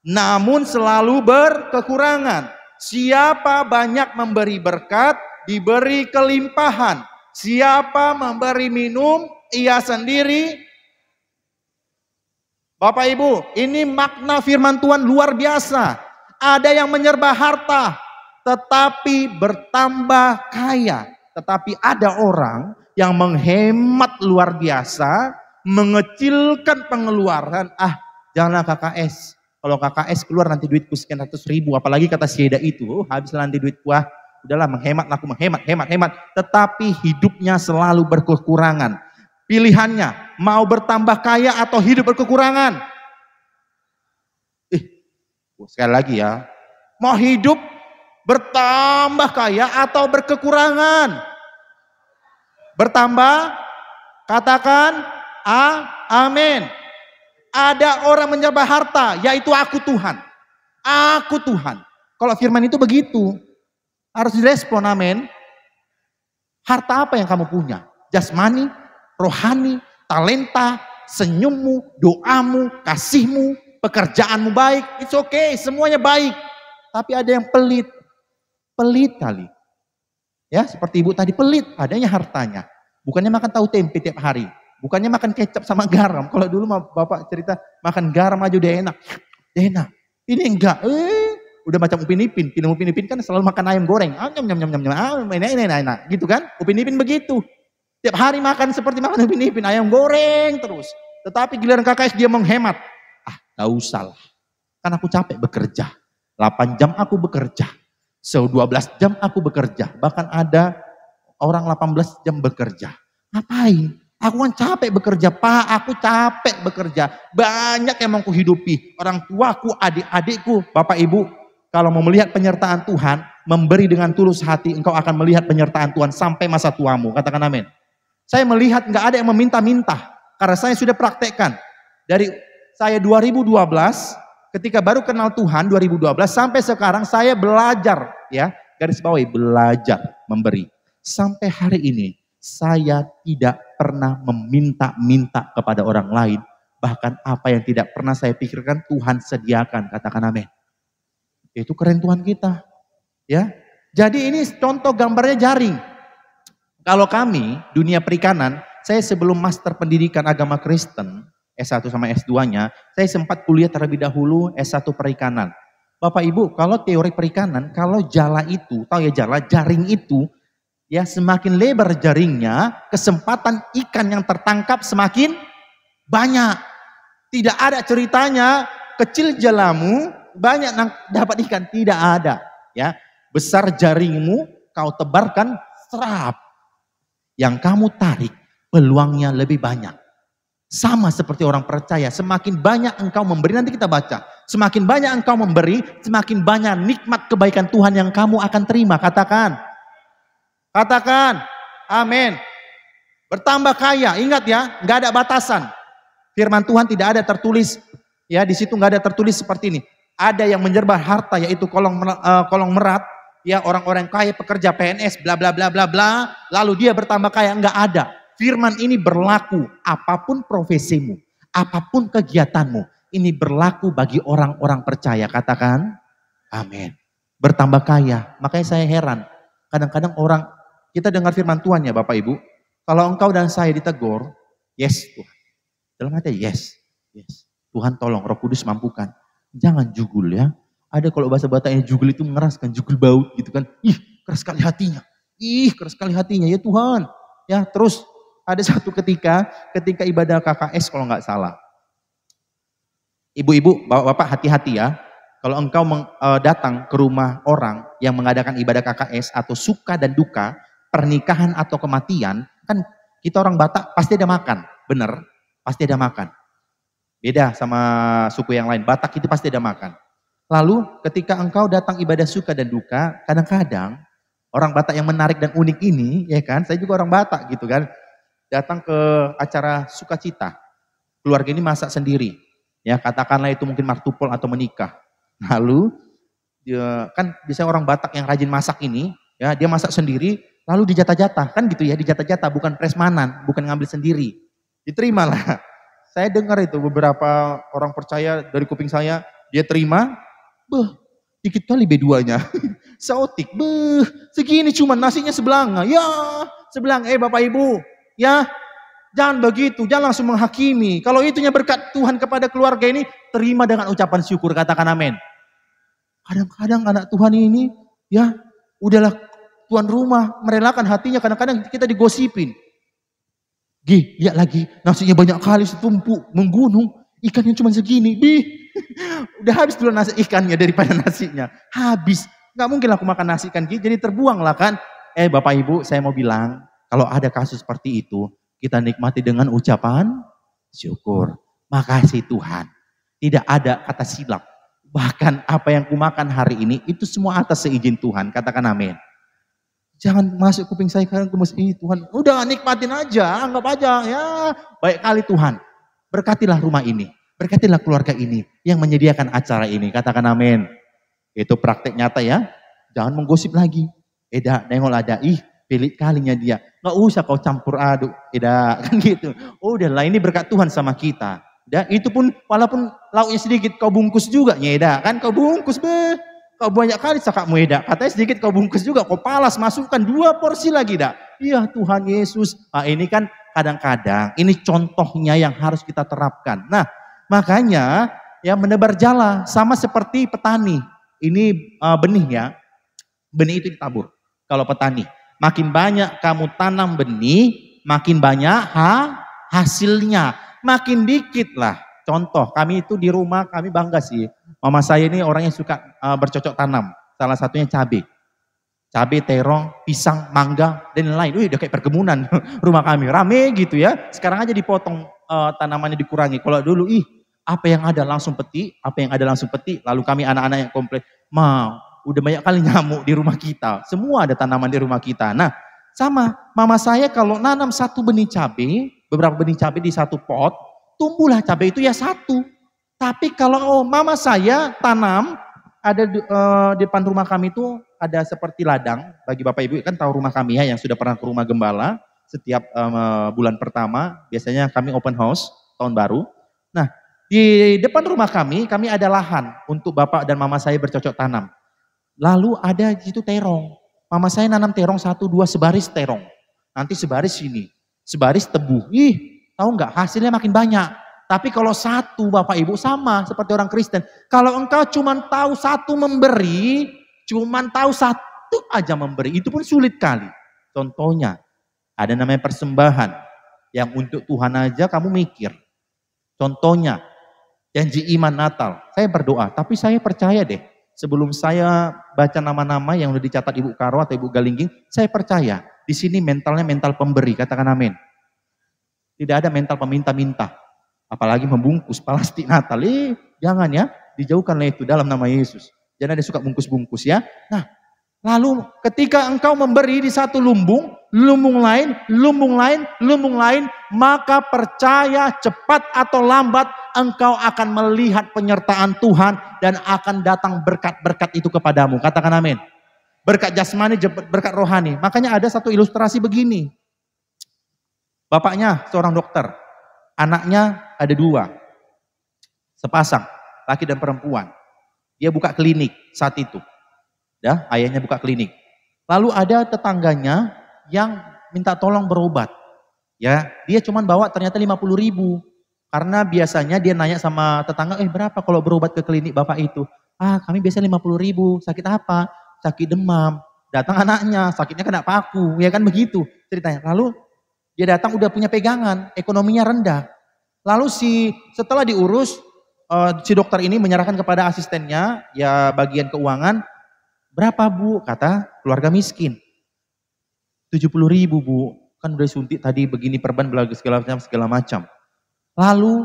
namun selalu berkekurangan. Siapa banyak memberi berkat, diberi kelimpahan. Siapa memberi minum, ia sendiri. Bapak Ibu, ini makna firman Tuhan luar biasa. Ada yang menyerba harta, tetapi bertambah kaya. Tetapi ada orang yang menghemat luar biasa, mengecilkan pengeluaran. Janganlah KKS. Kalau KKS keluar nanti duitku sekian ratus ribu. Apalagi kata si Eda itu, habis nanti duitku. Udahlah menghemat, aku menghemat. Tetapi hidupnya selalu berkekurangan. Pilihannya, mau bertambah kaya atau hidup berkekurangan? Sekali lagi ya, mau hidup bertambah kaya atau berkekurangan? Bertambah, katakan amin. Ada orang menyembah harta, yaitu aku Tuhan. Aku Tuhan. Kalau firman itu begitu, harus direspon amin. Harta apa yang kamu punya? Jasmani, rohani, talenta, senyummu, doamu, kasihmu, pekerjaanmu baik, it's okay, semuanya baik. Tapi ada yang pelit kali. Ya, seperti ibu tadi pelit, adanya hartanya. Bukannya makan tahu tempe tiap hari, bukannya makan kecap sama garam. Kalau dulu bapak cerita makan garam aja udah enak. Ini enggak, udah macam Upin Ipin. Upin Ipin kan selalu makan ayam goreng, enak, gitu kan? Upin Ipin begitu. Tiap hari makan seperti makan Upin Ipin, ayam goreng terus. Tetapi giliran KKS dia menghemat. Gak usah lah. Kan aku capek bekerja. 8 jam aku bekerja. 12 jam aku bekerja. Bahkan ada orang 18 jam bekerja. Ngapain? Aku kan capek bekerja, Pak. Aku capek bekerja. Banyak yang mau kuhidupi. Orang tuaku, adik-adikku. Bapak Ibu, kalau mau melihat penyertaan Tuhan, memberi dengan tulus hati, engkau akan melihat penyertaan Tuhan sampai masa tuamu. Katakan amin. Saya melihat nggak ada yang meminta-minta. Karena saya sudah praktekkan. Dari saya 2012, ketika baru kenal Tuhan 2012 sampai sekarang saya belajar ya, garis bawahi belajar memberi. Sampai hari ini saya tidak pernah meminta-minta kepada orang lain. Bahkan apa yang tidak pernah saya pikirkan Tuhan sediakan. Katakan amin. Itu keren Tuhan kita. Ya. Jadi ini contoh gambarnya jaring. Kalau kami dunia perikanan, saya sebelum master pendidikan agama Kristen S1 sama S2-nya, saya sempat kuliah terlebih dahulu S1 perikanan. Bapak Ibu, kalau teori perikanan, kalau jala itu, tahu ya jala, jaring itu, ya semakin lebar jaringnya, kesempatan ikan yang tertangkap semakin banyak. Tidak ada ceritanya kecil jalamu banyak dapat ikan, tidak ada. Ya, besar jaringmu kau tebarkan serap, yang kamu tarik peluangnya lebih banyak. Sama seperti orang percaya, semakin banyak engkau memberi, nanti kita baca. Semakin banyak engkau memberi, semakin banyak nikmat kebaikan Tuhan yang kamu akan terima. Katakan. Katakan. Amin. Bertambah kaya, ingat ya, nggak ada batasan. Firman Tuhan tidak ada tertulis, ya di situ nggak ada tertulis seperti ini. Ada yang menyerba harta, yaitu kolong merat, ya orang-orang kaya, pekerja PNS, bla bla bla bla bla, lalu dia bertambah kaya, nggak ada. Firman ini berlaku apapun profesimu, apapun kegiatanmu. Ini berlaku bagi orang-orang percaya. Katakan, amin. Bertambah kaya. Makanya saya heran. Kadang-kadang orang, kita dengar firman Tuhan ya Bapak Ibu. Kalau engkau dan saya ditegur, yes Tuhan. Dalam hati yes. Yes. Tuhan tolong, Roh Kudus mampukan. Jangan jugul ya. Ada kalau bahasa Bataknya jugul itu mengeraskan, jugul baut gitu kan. Ih keras sekali hatinya. Ih keras sekali hatinya ya Tuhan. Ya terus. Ada satu ketika ibadah KKS kalau nggak salah. Ibu-ibu, bapak-bapak hati-hati ya. Kalau engkau datang ke rumah orang yang mengadakan ibadah KKS atau suka dan duka, pernikahan atau kematian, kan kita orang Batak pasti ada makan, bener? Pasti ada makan. Beda sama suku yang lain, Batak itu pasti ada makan. Lalu ketika engkau datang ibadah suka dan duka, kadang-kadang orang Batak yang menarik dan unik ini, ya kan? Saya juga orang Batak gitu kan. Datang ke acara sukacita, keluarga ini masak sendiri, ya katakanlah itu mungkin martupol atau menikah. Lalu kan biasanya orang Batak yang rajin masak ini, ya dia masak sendiri, lalu dijatah-jatah, kan gitu ya, dijatah-jatah, bukan prasmanan, bukan ngambil sendiri, diterimalah. Saya dengar itu beberapa orang percaya dari kuping saya, dia terima, dikit kali B2-nya, saotik, segini cuma nasinya sebelanga, ya sebelang, Bapak Ibu. Ya, jangan begitu, jangan langsung menghakimi. Kalau itunya berkat Tuhan kepada keluarga ini, terima dengan ucapan syukur, katakan amin. Kadang-kadang anak Tuhan ini, ya udahlah tuan rumah merelakan hatinya, kadang-kadang kita digosipin. Lihat lagi, nasinya banyak kali setumpuk, menggunung, ikannya cuma segini. Udah habis dulu nasi ikannya daripada nasinya. Habis, nggak mungkin aku makan nasi ikan gitu, jadi terbuang lah kan. Bapak Ibu, saya mau bilang, kalau ada kasus seperti itu, kita nikmati dengan ucapan syukur. Makasih Tuhan. Tidak ada kata silap. Bahkan apa yang kumakan hari ini, itu semua atas seizin Tuhan. Katakan amin. Jangan masuk kuping saya karena Tuhan. Udah nikmatin aja, anggap aja. Ya baik kali Tuhan. Berkatilah rumah ini. Berkatilah keluarga ini yang menyediakan acara ini. Katakan amin. Itu praktek nyata ya. Jangan menggosip lagi. Nengok ada. Pelit kalinya dia. Nggak usah kau campur aduk. Tidak, kan gitu. Udahlah ini berkat Tuhan sama kita. Itu pun walaupun lauknya sedikit kau bungkus juga. Nyeda, kan kau bungkus. Kau banyak kali sakakmu eda. Katanya sedikit kau bungkus juga. Kau palas masukkan 2 porsi lagi dah. Iya Tuhan Yesus. Ini kan kadang-kadang. Ini contohnya yang harus kita terapkan. Nah makanya ya menebar jala. Sama seperti petani. Ini benih ya. Benih itu ditabur. Kalau petani. Makin banyak kamu tanam benih, makin banyak hasilnya. Makin dikit lah. Contoh, kami itu di rumah, kami bangga sih. Mama saya ini orangnya suka bercocok tanam. Salah satunya cabai. Cabai, terong, pisang, mangga, dan lain-lain. Udah kayak perkebunan rumah kami. Rame gitu ya. Sekarang aja dipotong tanamannya dikurangi. Kalau dulu, apa yang ada langsung petik, apa yang ada langsung petik. Lalu kami anak-anak yang komplain, udah banyak kali nyamuk di rumah kita. Semua ada tanaman di rumah kita. Nah, sama mama saya kalau nanam 1 benih cabai, beberapa benih cabai di 1 pot, tumbuhlah cabai itu ya 1. Tapi kalau mama saya tanam, ada di depan rumah kami itu ada seperti ladang. Bagi Bapak Ibu kan tahu rumah kami ya yang sudah pernah ke rumah gembala. Setiap bulan pertama biasanya kami open house tahun baru. Nah, di depan rumah kami ada lahan untuk Bapak dan mama saya bercocok tanam. Lalu ada itu terong. Mama saya nanam terong 1, 2 sebaris terong. Nanti sebaris sini. Sebaris tebu. Tahu nggak hasilnya makin banyak. Tapi kalau satu Bapak Ibu sama seperti orang Kristen. Kalau engkau cuma tahu satu memberi, cuma tahu satu aja memberi, itu pun sulit kali. Contohnya, ada namanya persembahan. Yang untuk Tuhan aja kamu mikir. Contohnya, janji iman Natal. Saya berdoa, tapi saya percaya deh. Sebelum saya baca nama-nama yang udah dicatat Ibu Karo atau Ibu Galingging, saya percaya. Di sini mentalnya mental pemberi, katakan amin. Tidak ada mental peminta-minta. Apalagi membungkus plastik Natal. Jangan ya, dijauhkanlah itu dalam nama Yesus. Jangan ada suka bungkus-bungkus ya. Nah, lalu ketika engkau memberi di satu lumbung, lumbung lain, maka percaya cepat atau lambat engkau akan melihat penyertaan Tuhan dan akan datang berkat-berkat itu kepadamu. Katakan amin. Berkat jasmani, berkat rohani. Makanya ada satu ilustrasi begini. Bapaknya seorang dokter, anaknya ada 2, sepasang, laki dan perempuan. Dia buka klinik saat itu. Ya, ayahnya buka klinik. Lalu ada tetangganya yang minta tolong berobat. Ya, dia cuma bawa ternyata 50.000. Karena biasanya dia nanya sama tetangga, berapa kalau berobat ke klinik bapak itu? Kami biasa 50.000. Sakit apa? Sakit demam. Datang anaknya, sakitnya kena paku. Ya kan begitu ceritanya. Lalu dia datang udah punya pegangan, ekonominya rendah. Lalu setelah diurus, si dokter ini menyerahkan kepada asistennya, ya bagian keuangan, berapa Bu? Kata keluarga miskin. 70.000 Bu, kan udah suntik tadi begini perban segala macam. Lalu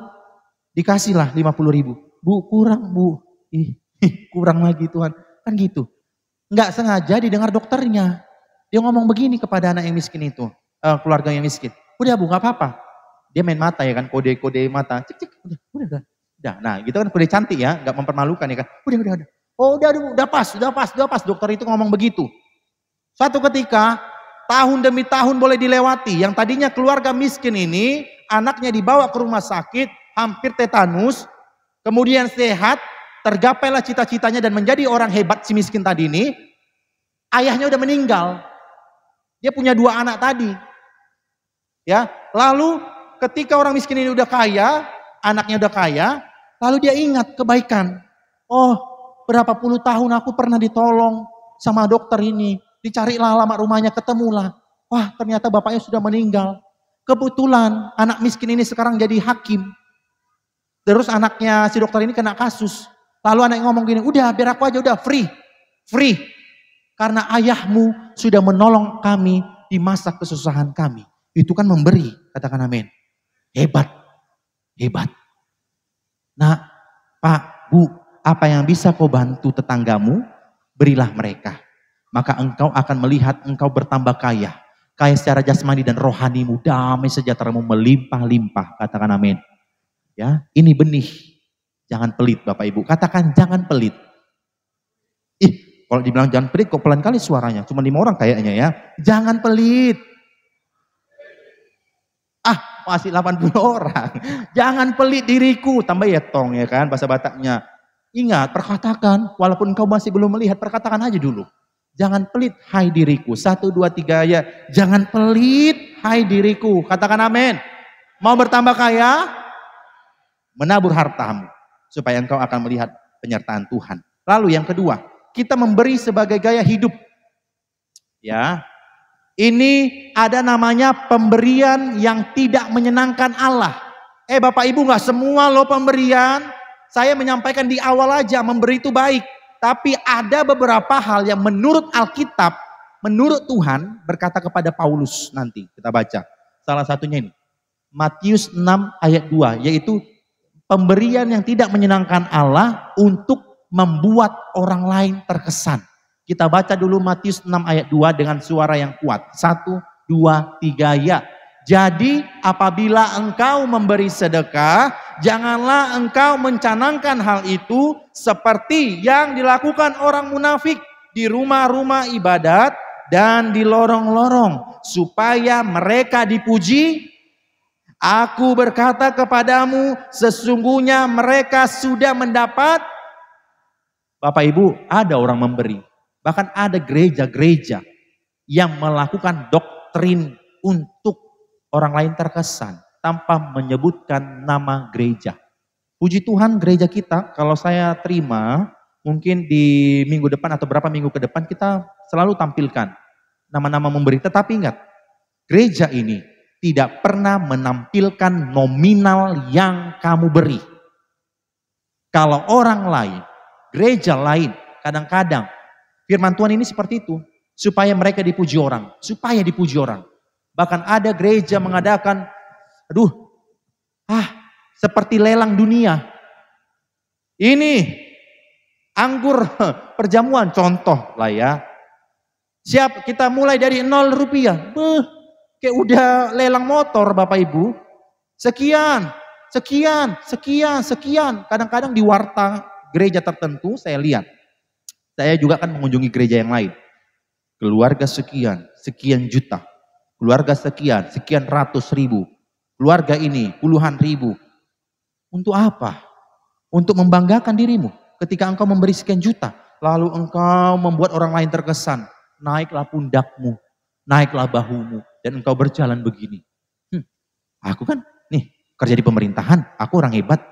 dikasihlah 50.000. Bu kurang Bu, kurang lagi Tuhan, kan gitu. Nggak sengaja didengar dokternya, dia ngomong begini kepada anak yang miskin itu, keluarga yang miskin. Udah Bu, nggak apa-apa. Dia main mata ya kan, kode-kode mata, cek, udah. Nah gitu kan kode cantik ya, nggak mempermalukan ya kan. Udah. Oh udah pas. Dokter itu ngomong begitu. Suatu ketika, tahun demi tahun boleh dilewati. Yang tadinya keluarga miskin ini, anaknya dibawa ke rumah sakit, hampir tetanus, kemudian sehat, tergapailah cita-citanya dan menjadi orang hebat si miskin tadi ini. Ayahnya udah meninggal. Dia punya 2 anak tadi. Ya, lalu ketika orang miskin ini udah kaya, anaknya udah kaya, lalu dia ingat kebaikan. Oh, berapa puluh tahun aku pernah ditolong sama dokter ini. Dicarilah alamat rumahnya, ketemulah. Wah, ternyata bapaknya sudah meninggal. Kebetulan anak miskin ini sekarang jadi hakim. Terus anaknya si dokter ini kena kasus. Lalu anaknya ngomong gini, udah biar aku aja, udah free. Karena ayahmu sudah menolong kami di masa kesusahan kami. Itu kan memberi, katakan amin. Hebat. Nah, Pak, Bu, apa yang bisa kau bantu tetanggamu, berilah mereka. Maka engkau akan melihat engkau bertambah kaya. Kaya secara jasmani dan rohanimu, damai sejahteramu melimpah-limpah. Katakan amin. Ya, ini benih. Jangan pelit Bapak Ibu. Katakan jangan pelit. Kalau dibilang jangan pelit kok pelan kali suaranya. Cuma 5 orang kayaknya ya. Jangan pelit. Masih 80 orang. Jangan pelit diriku. Tambah ya tong ya kan bahasa Bataknya. Ingat perkatakan. Walaupun engkau masih belum melihat, perkatakan aja dulu. Jangan pelit hai diriku. 1, 2, 3 ya. Jangan pelit hai diriku. Katakan amin. Mau bertambah kaya? Menabur hartamu. Supaya engkau akan melihat penyertaan Tuhan. Lalu yang kedua. Kita memberi sebagai gaya hidup. Ya. Ini ada namanya pemberian yang tidak menyenangkan Allah. Bapak Ibu, gak semua loh pemberian. Saya menyampaikan di awal aja, memberi itu baik. Tapi ada beberapa hal yang menurut Alkitab, menurut Tuhan berkata kepada Paulus nanti. Kita baca. Salah satunya ini. Matius 6 ayat 2. Yaitu pemberian yang tidak menyenangkan Allah untuk membuat orang lain terkesan. Kita baca dulu Matius 6 ayat 2 dengan suara yang kuat. 1, 2, 3 ya. Jadi apabila engkau memberi sedekah, janganlah engkau mencanangkan hal itu seperti yang dilakukan orang munafik di rumah-rumah ibadat dan di lorong-lorong. Supaya mereka dipuji. Aku berkata kepadamu, sesungguhnya mereka sudah mendapat. Bapak Ibu, ada orang memberi. Bahkan ada gereja-gereja yang melakukan doktrin untuk orang lain terkesan. tanpa menyebutkan nama gereja. Puji Tuhan gereja kita, kalau saya terima, mungkin di minggu depan atau berapa minggu ke depan kita selalu tampilkan nama-nama memberi. Tetapi ingat, gereja ini tidak pernah menampilkan nominal yang kamu beri. Kalau orang lain, gereja lain, kadang-kadang firman Tuhan ini seperti itu. Supaya mereka dipuji orang. Supaya dipuji orang. Bahkan ada gereja mengadakan, seperti lelang dunia. Ini anggur perjamuan contoh lah ya. Siap kita mulai dari 0 rupiah. Kayak udah lelang motor Bapak Ibu. Sekian. Kadang-kadang di warta gereja tertentu saya lihat. Saya juga kan mengunjungi gereja yang lain. Keluarga sekian juta. Keluarga sekian ratus ribu. Keluarga ini puluhan ribu. Untuk apa? Untuk membanggakan dirimu. Ketika engkau memberi sekian juta, lalu engkau membuat orang lain terkesan. Naiklah pundakmu, naiklah bahumu, dan engkau berjalan begini. Aku kan nih kerja di pemerintahan, aku orang hebat.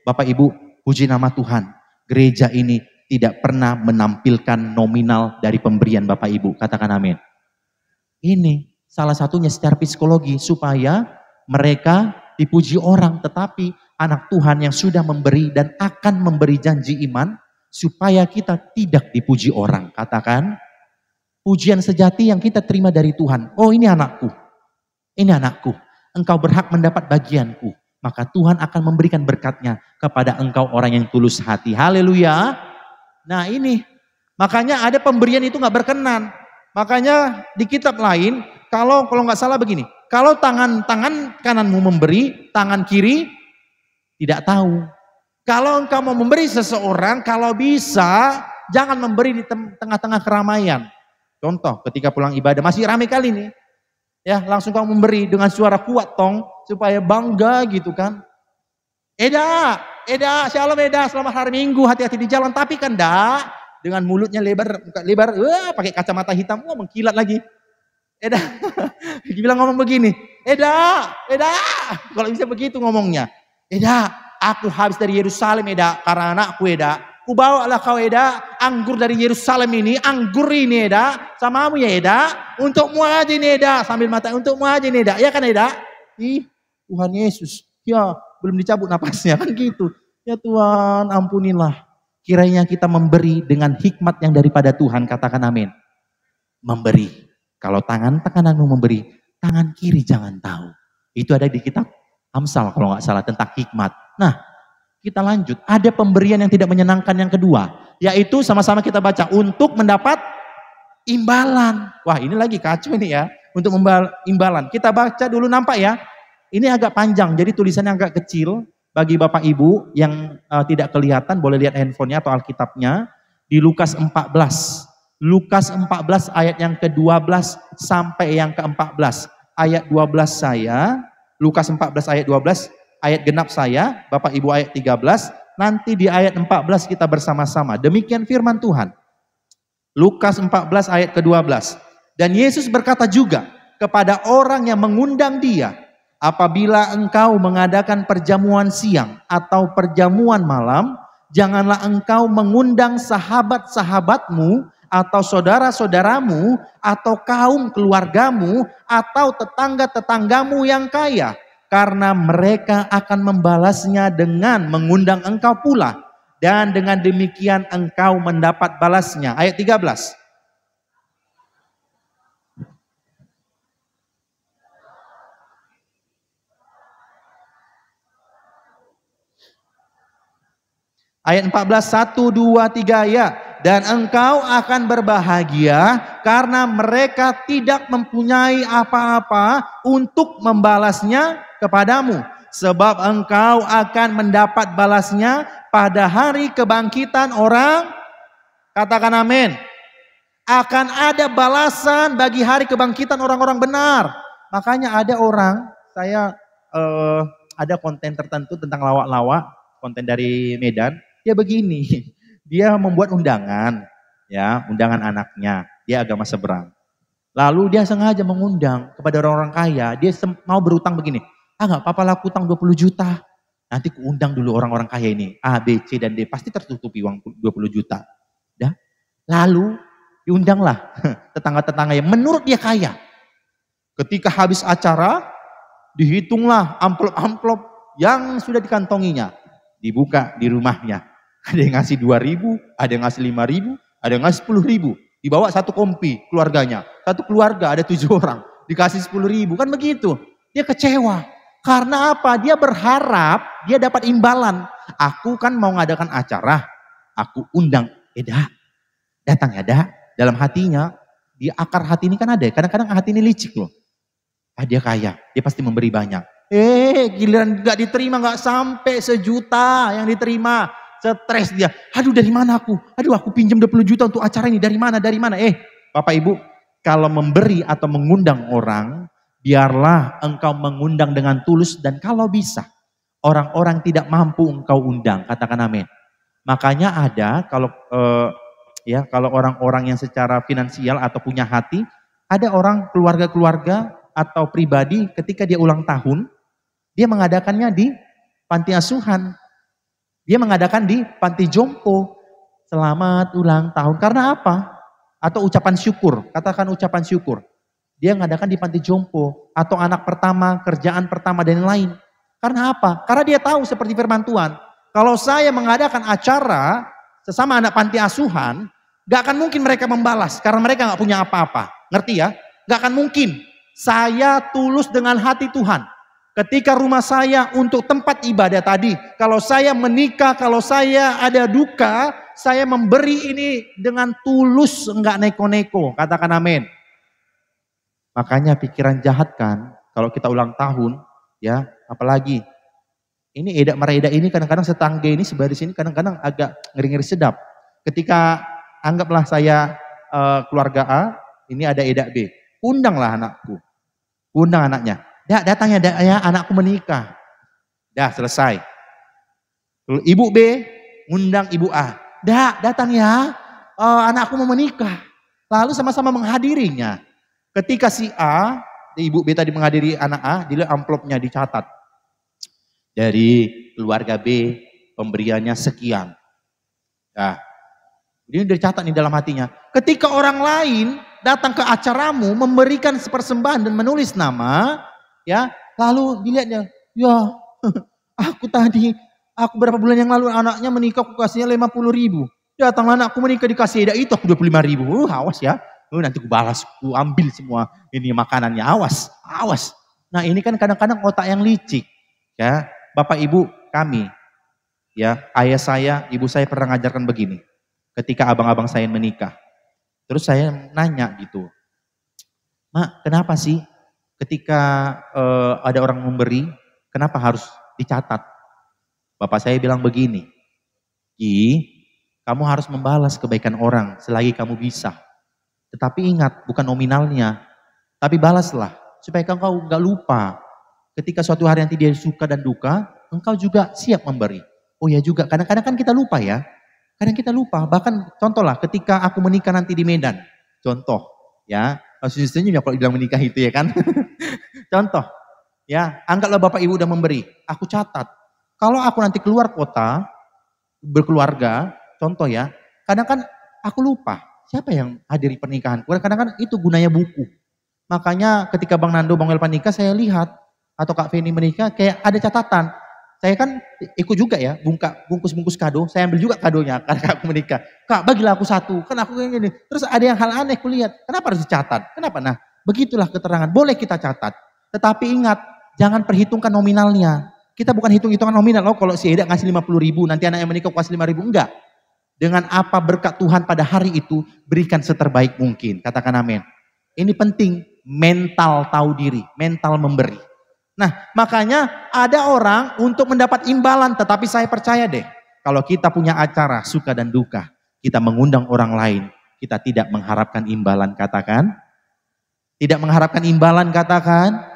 Bapak Ibu, puji nama Tuhan. Gereja ini tidak pernah menampilkan nominal dari pemberian Bapak Ibu. Katakan amin. Ini salah satunya secara psikologi supaya mereka dipuji orang, tetapi anak Tuhan yang sudah memberi dan akan memberi janji iman supaya kita tidak dipuji orang. Katakan, pujian sejati yang kita terima dari Tuhan. Oh, ini anakku. Ini anakku. Engkau berhak mendapat bagianku. Maka Tuhan akan memberikan berkatnya kepada engkau orang yang tulus hati. Haleluya. Nah ini, makanya ada pemberian itu gak berkenan. Makanya di kitab lain, kalau nggak salah begini. Kalau tangan kananmu memberi, tangan kiri tidak tahu. Kalau engkau mau memberi seseorang, kalau bisa jangan memberi di tengah-tengah keramaian. Contoh, ketika pulang ibadah masih ramai kali nih, ya langsung kamu memberi dengan suara kuat supaya bangga gitu kan. Eda, shalom Eda, selamat hari Minggu, hati-hati di jalan. Tapi kan dengan mulutnya lebar, pakai kacamata hitam, mengkilat lagi. Eda, bilang ngomong begini, Eda, kalau bisa begitu ngomongnya. Eda, aku habis dari Yerusalem Eda, karena anakku Eda. Ku bawalah kau Eda, anggur dari Yerusalem ini, anggur ini Eda, samamu ya Eda, untukmu aja ini Eda, sambil mata, untukmu aja ini Eda, ya kan Eda? Tuhan Yesus, ya belum dicabut napasnya kan gitu. Ya Tuhan, ampunilah. Kiranya kita memberi dengan hikmat yang daripada Tuhan, katakan amin. Memberi. Kalau tangan kananmu memberi, tangan kiri jangan tahu. Itu ada di kitab Amsal kalau nggak salah tentang hikmat. Nah, kita lanjut. Ada pemberian yang tidak menyenangkan yang kedua, yaitu sama-sama kita baca untuk mendapat imbalan. Wah, ini lagi kacau ini ya, untuk imbalan. Kita baca dulu, nampak ya. Ini agak panjang, jadi tulisannya agak kecil. Bagi Bapak Ibu yang tidak kelihatan, boleh lihat handphonenya atau Alkitabnya. Di Lukas 14. Lukas 14 ayat yang ke-12 sampai yang ke-14. Ayat 12 saya, Lukas 14 ayat 12, ayat genap saya, Bapak Ibu ayat 13, nanti di ayat 14 kita bersama-sama. Demikian firman Tuhan. Lukas 14 ayat ke-12. Dan Yesus berkata juga kepada orang yang mengundang dia, apabila engkau mengadakan perjamuan siang atau perjamuan malam, janganlah engkau mengundang sahabat-sahabatmu atau saudara-saudaramu atau kaum keluargamu atau tetangga-tetanggamu yang kaya, karena mereka akan membalasnya dengan mengundang engkau pula, dan dengan demikian engkau mendapat balasnya. Ayat 13. Ayat 14, 1, 2, 3 ya. Dan engkau akan berbahagia karena mereka tidak mempunyai apa-apa untuk membalasnya kepadamu. Sebab engkau akan mendapat balasnya pada hari kebangkitan orang. Katakan amin. Akan ada balasan bagi hari kebangkitan orang-orang benar. Makanya ada orang, saya ada konten tertentu tentang lawak-lawak, konten dari Medan. Dia begini, dia membuat undangan, ya undangan anaknya, dia agama seberang. Lalu dia sengaja mengundang kepada orang-orang kaya. Dia mau berutang begini. Nggak apa-apa lah, aku utang 20 juta. Nanti kuundang dulu orang-orang kaya ini. A, B, C, dan D. Pasti tertutupi uang 20 juta. Dah. Lalu diundanglah tetangga-tetangga yang menurut dia kaya. Ketika habis acara, dihitunglah amplop-amplop yang sudah dikantonginya. Dibuka di rumahnya. Ada yang ngasih 2.000, ada yang ngasih 5.000, ada yang ngasih 10.000. Dibawa satu kompi keluarganya. Satu keluarga ada 7 orang. Dikasih 10.000. Kan begitu. Dia kecewa. Karena apa? Dia berharap dia dapat imbalan. Aku kan mau ngadakan acara. Aku undang. Datang ya dah. Dalam hatinya. Di akar hati ini kan ada. Kadang-kadang hati ini licik loh. Dia kaya. Dia pasti memberi banyak. Giliran gak diterima. Gak sampai 1 juta yang diterima. Stres dia. Aduh dari mana aku? Aduh aku pinjam 20 juta untuk acara ini. Dari mana? Bapak Ibu. Kalau memberi atau mengundang orang. Biarlah engkau mengundang dengan tulus. Dan kalau bisa. Orang-orang tidak mampu engkau undang. Katakan amin. Makanya ada. Kalau kalau orang-orang yang secara finansial atau punya hati. Ada orang keluarga-keluarga atau pribadi ketika dia ulang tahun. Dia mengadakannya di panti asuhan. Dia mengadakan di panti jompo. Selamat ulang tahun. Karena apa? Atau ucapan syukur. Katakan ucapan syukur. Dia mengadakan di panti jompo. Atau anak pertama, kerjaan pertama dan lain. Karena apa? Karena dia tahu seperti firman Tuhan. Kalau saya mengadakan acara sesama anak panti asuhan. Gak akan mungkin mereka membalas. Karena mereka gak punya apa-apa. Ngerti ya? Gak akan mungkin. Saya tulus dengan hati Tuhan. Ketika rumah saya untuk tempat ibadah tadi, kalau saya menikah, kalau saya ada duka, saya memberi ini dengan tulus, enggak neko-neko. Katakan amin. Makanya pikiran jahat kan, kalau kita ulang tahun, ya, apalagi ini edak meredak ini kadang-kadang setangga ini sebaris ini kadang-kadang agak ngeri-ngeri sedap. Ketika anggaplah saya keluarga A, ini ada edak B, undanglah anakku, undang anaknya. Datang ya, anakku menikah. Dah selesai. Ibu B ngundang ibu A. Datang ya, anakku mau menikah. Lalu sama-sama menghadirinya. Ketika si A, ibu B tadi menghadiri anak A, dilihat amplopnya dicatat. Dari keluarga B, pemberiannya sekian. Nah, ini dicatat nih dalam hatinya. Ketika orang lain datang ke acaramu, memberikan persembahan dan menulis nama, ya, lalu dilihatnya, ya, aku berapa bulan yang lalu anaknya menikah, aku kasihnya 50.000. Datang anakku menikah dikasih itu aku 25.000. Awas ya, nanti aku balas, aku ambil semua ini makanannya, awas. Nah ini kan kadang-kadang otak yang licik, ya, Bapak Ibu kami, ya, ayah saya, ibu saya pernah ngajarkan begini, ketika abang-abang saya menikah, terus saya nanya gitu, Mak, kenapa sih? Ketika ada orang memberi, kenapa harus dicatat? Bapak saya bilang begini, kamu harus membalas kebaikan orang selagi kamu bisa. Tetapi ingat, bukan nominalnya, tapi balaslah supaya engkau gak lupa. Ketika suatu hari nanti dia suka dan duka, engkau juga siap memberi. Oh ya juga, kadang-kadang kan kita lupa ya. Kadang kita lupa, bahkan contohlah ketika aku menikah nanti di Medan. Contoh ya, senyum-senyum ya kalau bilang menikah itu ya kan. Contoh, ya, anggaplah Bapak Ibu udah memberi, aku catat. Kalau aku nanti keluar kota, berkeluarga, contoh ya, kadang kan aku lupa, siapa yang hadiri pernikahan. Kadang-kadang itu gunanya buku. Makanya ketika Bang Nando, Bang Welpan nikah, saya lihat, atau Kak Feni menikah, kayak ada catatan. Saya kan ikut juga ya, bungkus-bungkus kado, saya ambil juga kadonya, karena aku menikah. Kak, bagilah aku satu, kan aku kayak gini. Terus ada yang hal aneh, aku lihat, kenapa harus dicatat? Kenapa? Nah, begitulah keterangan, boleh kita catat. Tetapi ingat, jangan perhitungkan nominalnya. Kita bukan hitung-hitungan nominal. Oh kalau si Eda ngasih 50.000, nanti anaknya menikah kasih 5.000. Enggak. Dengan apa berkat Tuhan pada hari itu, berikan seterbaik mungkin. Katakan amin. Ini penting, mental tahu diri, mental memberi. Nah makanya ada orang untuk mendapat imbalan. Tetapi saya percaya deh, kalau kita punya acara suka dan duka, kita mengundang orang lain, kita tidak mengharapkan imbalan. Katakan. Tidak mengharapkan imbalan, katakan.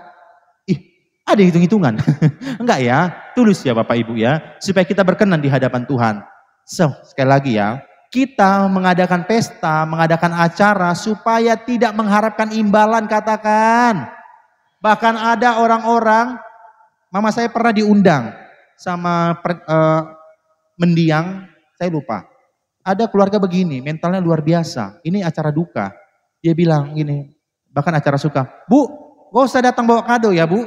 Ada hitung-hitungan. Enggak ya, tulus ya Bapak Ibu ya. Supaya kita berkenan di hadapan Tuhan. So, sekali lagi ya. Kita mengadakan pesta, mengadakan acara supaya tidak mengharapkan imbalan, katakan. Bahkan ada orang-orang, mama saya pernah diundang sama mendiang, saya lupa. Ada keluarga begini, mentalnya luar biasa. Ini acara duka. Dia bilang gini, bahkan acara suka. Bu, gak usah datang bawa kado ya bu.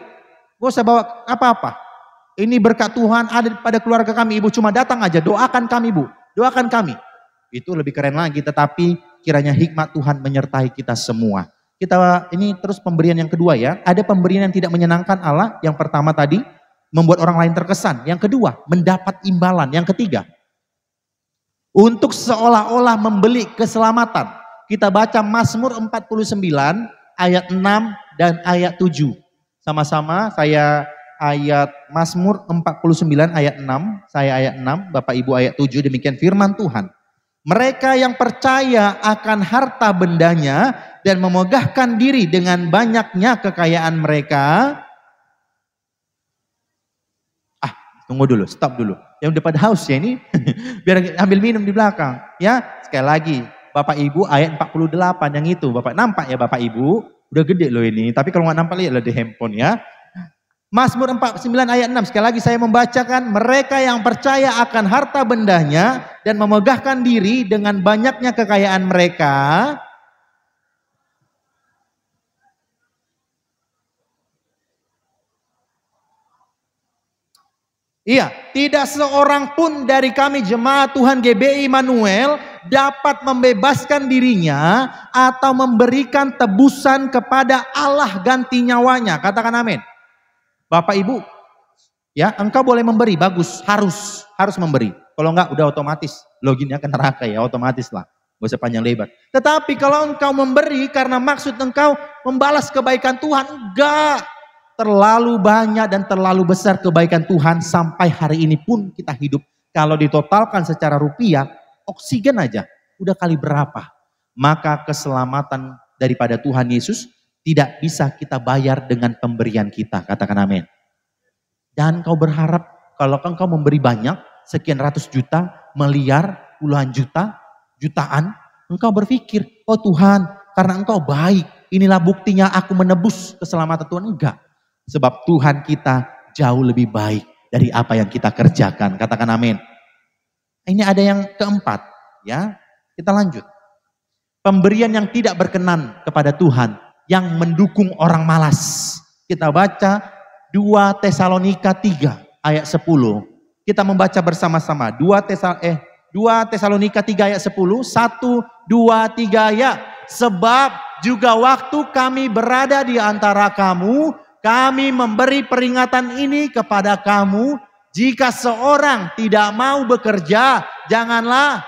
Gak usah bawa apa-apa. Ini berkat Tuhan ada pada keluarga kami. Ibu cuma datang aja, doakan kami bu. Doakan kami. Itu lebih keren lagi, tetapi kiranya hikmat Tuhan menyertai kita semua. Kita ini terus pemberian yang kedua ya. Ada pemberian yang tidak menyenangkan Allah. Yang pertama tadi, membuat orang lain terkesan. Yang kedua, mendapat imbalan. Yang ketiga, untuk seolah-olah membeli keselamatan. Kita baca Mazmur 49 ayat 6 dan ayat 7. Sama-sama saya ayat Mazmur 49 ayat 6, saya ayat 6, Bapak Ibu ayat 7, demikian firman Tuhan. Mereka yang percaya akan harta bendanya dan memegahkan diri dengan banyaknya kekayaan mereka. Tunggu dulu, stop dulu. Yang udah pada haus ya ini, biar ambil minum di belakang. Ya, sekali lagi, Bapak Ibu ayat 48 yang itu. Bapak nampak ya Bapak Ibu, udah gede loh ini. Tapi kalau nggak nampak lihatlah di handphone ya. Mazmur 49 ayat 6, sekali lagi saya membacakan, mereka yang percaya akan harta bendanya dan memegahkan diri dengan banyaknya kekayaan mereka. Iya, tidak seorang pun dari kami jemaat Tuhan GBI Immanuel dapat membebaskan dirinya atau memberikan tebusan kepada Allah ganti nyawanya. Katakan amin. Bapak Ibu, ya engkau boleh memberi, bagus, harus memberi. Kalau enggak udah otomatis loginnya ke neraka ya, otomatis lah. Gak usah panjang lebar. Tetapi kalau engkau memberi karena maksud engkau membalas kebaikan Tuhan, enggak. Terlalu banyak dan terlalu besar kebaikan Tuhan sampai hari ini pun kita hidup. Kalau ditotalkan secara rupiah, oksigen aja udah kali berapa. Maka keselamatan daripada Tuhan Yesus tidak bisa kita bayar dengan pemberian kita. Katakan amin. Dan kau berharap kalau engkau memberi banyak, sekian ratus juta, miliar, puluhan juta, jutaan, engkau berpikir, oh Tuhan karena engkau baik, inilah buktinya aku menebus keselamatan Tuhan. Enggak. Sebab Tuhan kita jauh lebih baik dari apa yang kita kerjakan. Katakan amin. Ini ada yang keempat, ya. Kita lanjut. Pemberian yang tidak berkenan kepada Tuhan, yang mendukung orang malas. Kita baca 2 Tesalonika 3 ayat 10. Kita membaca bersama-sama. 2 Tesalonika 3 ayat 10. 1, 2, 3 ya. Sebab juga waktu kami berada di antara kamu, kami memberi peringatan ini kepada kamu, jika seorang tidak mau bekerja, janganlah.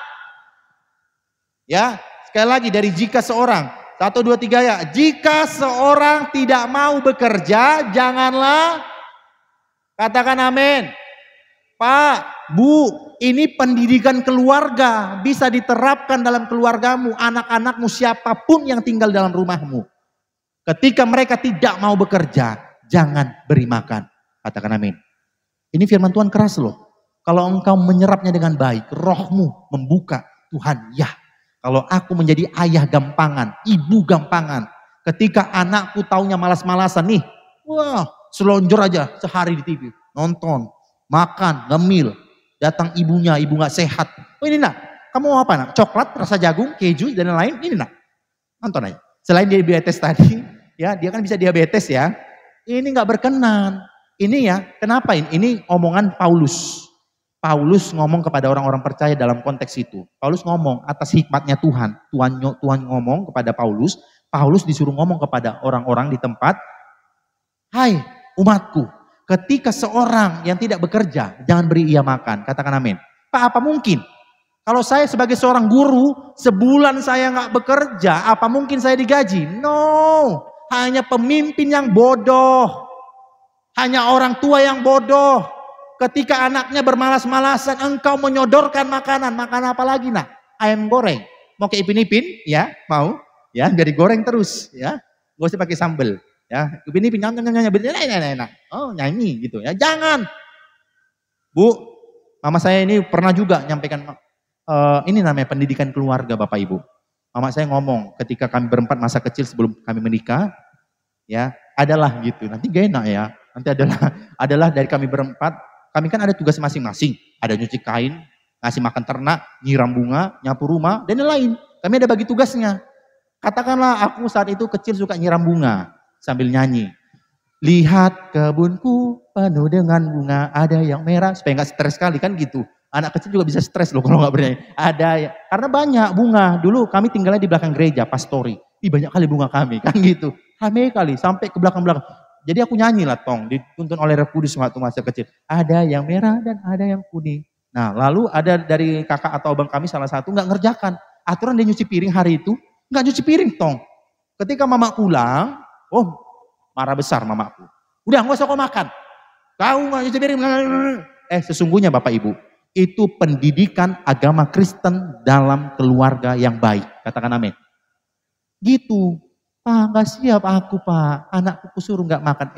Ya, sekali lagi dari jika seorang. 1, 2, 3 ya. Jika seorang tidak mau bekerja, janganlah. Katakan amin. Pak, Bu, ini pendidikan keluarga. Bisa diterapkan dalam keluargamu, anak-anakmu, siapapun yang tinggal dalam rumahmu. Ketika mereka tidak mau bekerja, jangan beri makan. Katakan amin. Ini firman Tuhan keras loh. Kalau engkau menyerapnya dengan baik, rohmu membuka, Tuhan ya. Kalau aku menjadi ayah gampangan, ibu gampangan. Ketika anakku taunya malas-malasan nih. Wah, selonjor aja sehari di TV. Nonton, makan, ngemil. Datang ibunya, ibu gak sehat. Oh ini nak, kamu mau apa nak? Coklat, rasa jagung, keju, dan lain-lain. Ini nak, nonton aja. Selain diabetes tadi, ya dia kan bisa diabetes ya. Ini gak berkenan. Ini ya, kenapa ini? Ini omongan Paulus. Paulus ngomong kepada orang-orang percaya dalam konteks itu. Paulus ngomong atas hikmatnya Tuhan. Tuhan ngomong kepada Paulus. Paulus disuruh ngomong kepada orang-orang di tempat. Hai umatku, ketika seorang yang tidak bekerja, jangan beri ia makan. Katakan amin. Pak, apa mungkin? Kalau saya sebagai seorang guru, sebulan saya nggak bekerja, apa mungkin saya digaji? No, hanya pemimpin yang bodoh. Hanya orang tua yang bodoh. Ketika anaknya bermalas-malasan, engkau menyodorkan makanan. Makan apa lagi nak? Ayam goreng. Mau ke ipin-ipin? Ya, mau. Ya, biar digoreng terus. Ya, gak usah pakai sambal. Ya, ipin-ipin nyanyi, enak. Oh, nyanyi gitu ya. Jangan. Bu, mama saya ini pernah juga nyampaikan ini namanya pendidikan keluarga Bapak Ibu. Mama saya ngomong ketika kami berempat masa kecil sebelum kami menikah, ya adalah gitu. Nanti gak enak ya. Nanti adalah dari kami berempat, kami kan ada tugas masing-masing. Ada nyuci kain, ngasih makan ternak, nyiram bunga, nyapu rumah, dan lain-lain. Kami ada bagi tugasnya. Katakanlah aku saat itu kecil suka nyiram bunga sambil nyanyi. Lihat kebunku penuh dengan bunga, ada yang merah, supaya nggak stres sekali kan gitu. Anak kecil juga bisa stres loh kalau nggak bernyanyi. Ada ya, karena banyak bunga. Dulu kami tinggalnya di belakang gereja, pastori. Banyak kali bunga kami kan gitu. Rame kali sampai ke belakang-belakang. Jadi aku nyanyi lah tong, dituntun oleh Roh Kudus waktu masa kecil. Ada yang merah dan ada yang kuning. Nah lalu ada dari kakak atau abang kami salah satu nggak ngerjakan. Aturan dia nyuci piring hari itu, nggak nyuci piring tong. Ketika mama pulang, oh marah besar mamaku. Udah nggak usah kau makan. Kau nggak nyuci piring. Sesungguhnya Bapak Ibu, itu pendidikan agama Kristen dalam keluarga yang baik. Katakan amin. Gitu. Pak nggak siap aku Pak. Anakku kusuruh nggak makan.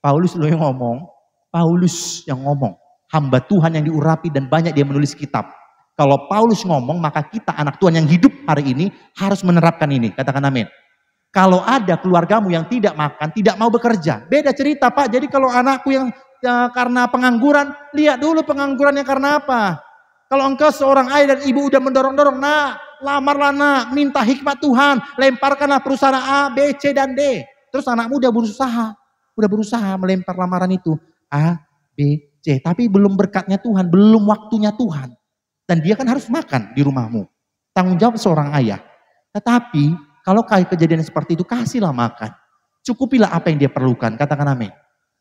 Paulus lo yang ngomong. Paulus yang ngomong. Hamba Tuhan yang diurapi dan banyak dia menulis kitab. Kalau Paulus ngomong maka kita anak Tuhan yang hidup hari ini harus menerapkan ini. Katakan amin. Kalau ada keluargamu yang tidak makan, tidak mau bekerja. Beda cerita Pak. Jadi kalau anakku yang karena pengangguran, lihat dulu penganggurannya karena apa. Kalau engkau seorang ayah dan ibu udah mendorong-dorong, nak, lamarlah nak, minta hikmat Tuhan, lemparkanlah perusahaan A, B, C, dan D. Terus anakmu udah berusaha melempar lamaran itu. A, B, C. Tapi belum berkatnya Tuhan, belum waktunya Tuhan. Dan dia kan harus makan di rumahmu. Tanggung jawab seorang ayah. Tetapi kalau kayak kejadian seperti itu, kasihlah makan. Cukupilah apa yang dia perlukan, katakan amin.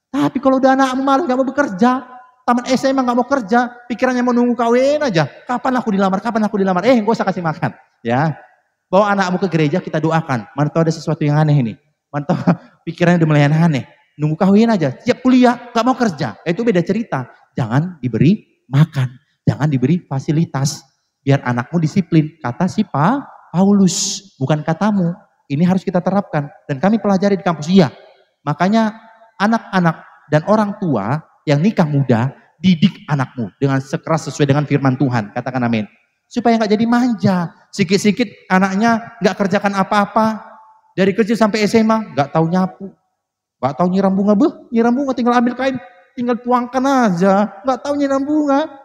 Tapi kalau udah anakmu malu gak mau bekerja, taman SMA gak mau kerja, pikirannya mau nunggu kawin aja. Kapan aku dilamar? Gak usah kasih makan. Ya, bawa anakmu ke gereja, kita doakan. Mantau ada sesuatu yang aneh ini. Mantau pikirannya udah mulai aneh. Nunggu kawin aja, siap kuliah, gak mau kerja. Itu beda cerita. Jangan diberi makan, jangan diberi fasilitas. Biar anakmu disiplin. Kata si Paulus, bukan katamu. Ini harus kita terapkan. Dan kami pelajari di kampus. Iya, makanya anak-anak dan orang tua yang nikah muda, didik anakmu dengan sekeras sesuai dengan firman Tuhan. Katakan amin. Supaya nggak jadi manja. Sikit-sikit anaknya nggak kerjakan apa-apa. Dari kecil sampai SMA nggak tahu nyapu, nggak tahu nyiram bunga. Nyiram bunga tinggal ambil kain, tinggal tuangkan aja. Nggak tahu nyiram bunga.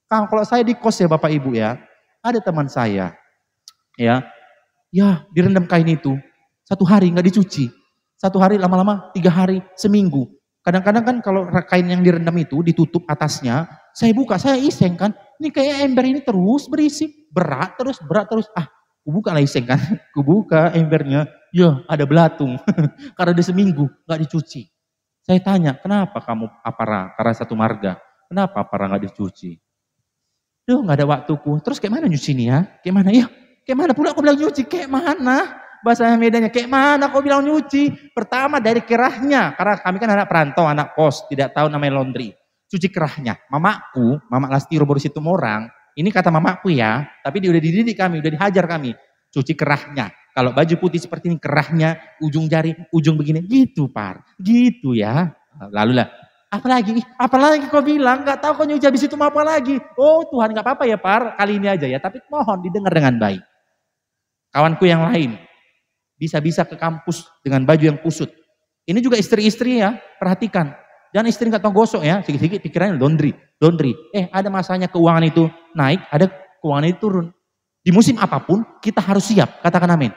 Kalau saya di kos ya Bapak Ibu ya, ada teman saya, ya direndam kain itu 1 hari nggak dicuci. 1 hari lama-lama 3 hari, seminggu. Kadang-kadang kan kalau kain yang direndam itu ditutup atasnya, saya buka, saya iseng kan. Ini kayak ember ini terus berisi, berat terus. Kubuka lah iseng kan. Kubuka embernya, ya ada belatung. Karena udah seminggu nggak dicuci. Saya tanya, kenapa kamu Apara, karena satu marga, kenapa Apara nggak dicuci? Nggak ada waktuku. Terus kayak mana nyuci nih ya? Kayak mana? Ya, kayak mana pula aku bilang nyuci? Kayak mana? Bahasa Medannya, kayak mana kau bilang nyuci? Pertama dari kerahnya, karena kami kan anak perantau, anak kos, tidak tahu namanya laundry. Cuci kerahnya. Mama Lastiro baru situ orang, ini kata mamaku ya, tapi dia udah dididik kami, udah dihajar kami. Cuci kerahnya. Kalau baju putih seperti ini, kerahnya, ujung jari, ujung begini, gitu Par. Gitu ya. Lalu lah, apalagi kau bilang, gak tahu kau nyuci habis itu mau apa lagi. Oh Tuhan gak apa-apa ya Par, kali ini aja ya, tapi mohon didengar dengan baik. Kawanku yang lain, bisa-bisa ke kampus dengan baju yang kusut. Ini juga istri-istri ya, perhatikan. Jangan istri nggak tahu gosok ya, sedikit-sedikit pikirannya laundry. Ada masanya keuangan itu naik, ada keuangan itu turun. Di musim apapun kita harus siap, katakan amin.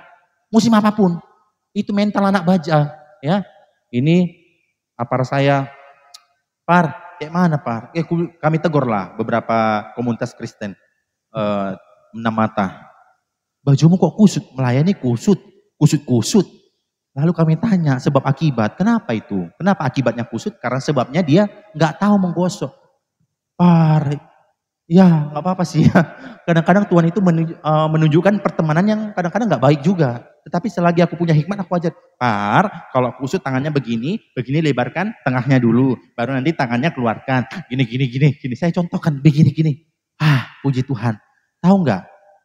Musim apapun, itu mental anak baja ya. Ini Apar saya, Par, kayak mana Par? Kami tegur lah beberapa komunitas Kristen, 6 mata. Bajumu kok kusut, melayani kusut. Lalu kami tanya sebab akibat, kenapa itu? Kenapa akibatnya kusut? Karena sebabnya dia nggak tahu menggosok. Par, ya nggak apa-apa sih. Kadang-kadang Tuhan itu menunjukkan pertemanan yang kadang-kadang nggak baik juga. Tetapi selagi aku punya hikmat, aku ajar. Par, kalau kusut tangannya begini lebarkan tengahnya dulu, baru nanti tangannya keluarkan. Gini. Saya contohkan begini. Puji Tuhan. Tahu nggak?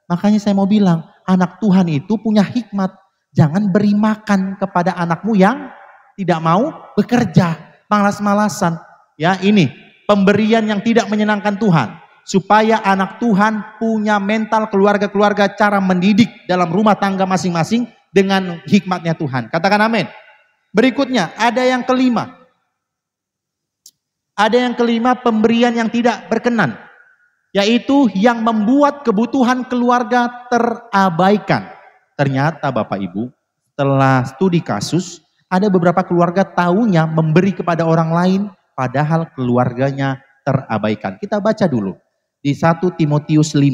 Makanya saya mau bilang, anak Tuhan itu punya hikmat. Jangan beri makan kepada anakmu yang tidak mau bekerja, malas-malasan. Ya, ini pemberian yang tidak menyenangkan Tuhan. supaya anak Tuhan punya mental keluarga-keluarga cara mendidik dalam rumah tangga masing-masing dengan hikmatnya Tuhan. Katakan amin. Berikutnya ada yang kelima. Ada yang kelima, pemberian yang tidak berkenan, yaitu yang membuat kebutuhan keluarga terabaikan. Ternyata Bapak Ibu, setelah studi kasus, ada beberapa keluarga taunya memberi kepada orang lain, padahal keluarganya terabaikan. Kita baca dulu di 1 Timotius 5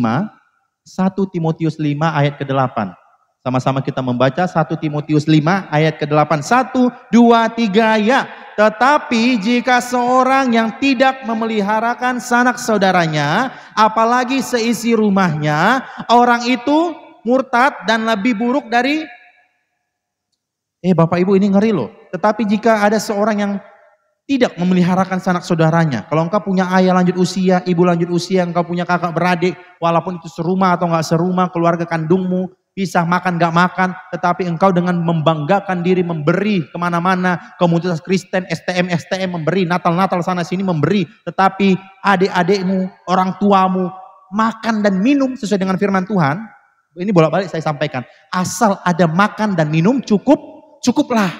ayat ke-8. Sama-sama kita membaca 1 Timotius 5 ayat ke-8. 1, 2, 3 ya. Tetapi jika seorang yang tidak memeliharakan sanak saudaranya, apalagi seisi rumahnya, orang itu murtad dan lebih buruk dari... Bapak Ibu, ini ngeri loh. Tetapi jika ada seorang yang tidak memeliharakan sanak saudaranya, kalau engkau punya ayah lanjut usia, ibu lanjut usia, engkau punya kakak beradik, walaupun itu serumah atau enggak serumah, keluarga kandungmu, pisah makan gak makan, tetapi engkau dengan membanggakan diri memberi kemana-mana, komunitas Kristen, STM memberi, Natal sana sini memberi, tetapi adik-adikmu, orang tuamu makan dan minum sesuai dengan firman Tuhan. Ini bolak-balik saya sampaikan, asal ada makan dan minum cukuplah.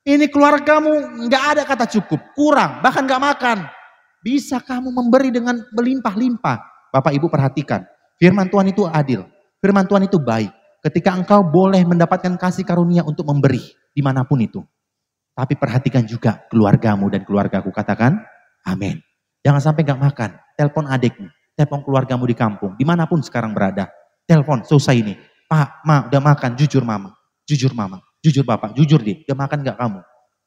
Ini keluargamu gak ada kata cukup, kurang, bahkan gak makan. Bisa kamu memberi dengan berlimpah-limpah. Bapak Ibu perhatikan, firman Tuhan itu adil, firman Tuhan itu baik. Ketika engkau boleh mendapatkan kasih karunia untuk memberi dimanapun itu. Tapi perhatikan juga keluargamu dan keluargaku. Katakan amin. Jangan sampai gak makan. Telepon adikmu, telepon keluargamu di kampung, dimanapun sekarang berada. Telepon selesai ini. Pak, Ma, udah makan, jujur mama, jujur bapak, jujur deh, udah makan gak kamu?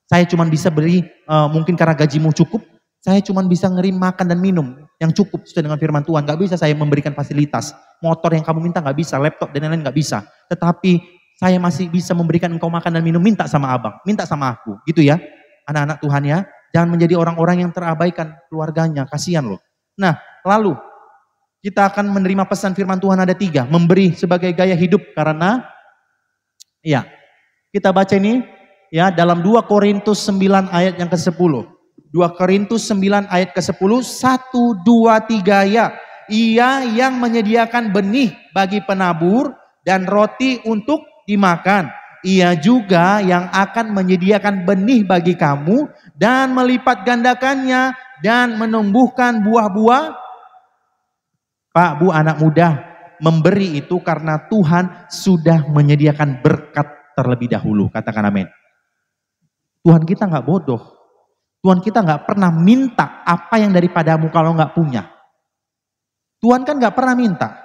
Saya cuma bisa beri, mungkin karena gajimu cukup, saya cuma bisa ngirim makan dan minum yang cukup sesuai dengan firman Tuhan. Gak bisa saya memberikan fasilitas. Motor yang kamu minta gak bisa, laptop dan lain-lain gak bisa. Tetapi saya masih bisa memberikan engkau makan dan minum, minta sama abang, minta sama aku. Gitu ya, anak-anak Tuhan ya. Jangan menjadi orang-orang yang terabaikan keluarganya, kasihan loh. Nah, lalu kita akan menerima pesan firman Tuhan ada 3. Memberi sebagai gaya hidup karena, ya kita baca ini ya dalam 2 Korintus 9 ayat yang ke-10. 2 Korintus 9 ayat ke-10, 1, 2, 3 ya. Ia yang menyediakan benih bagi penabur dan roti untuk dimakan. Ia juga yang akan menyediakan benih bagi kamu dan melipat gandakannya dan menumbuhkan buah-buah. Pak, Bu, anak muda, memberi itu karena Tuhan sudah menyediakan berkat terlebih dahulu. Katakan amin. Tuhan kita gak bodoh. Tuhan kita gak pernah minta apa yang daripadamu kalau gak punya. Tuhan kan gak pernah minta.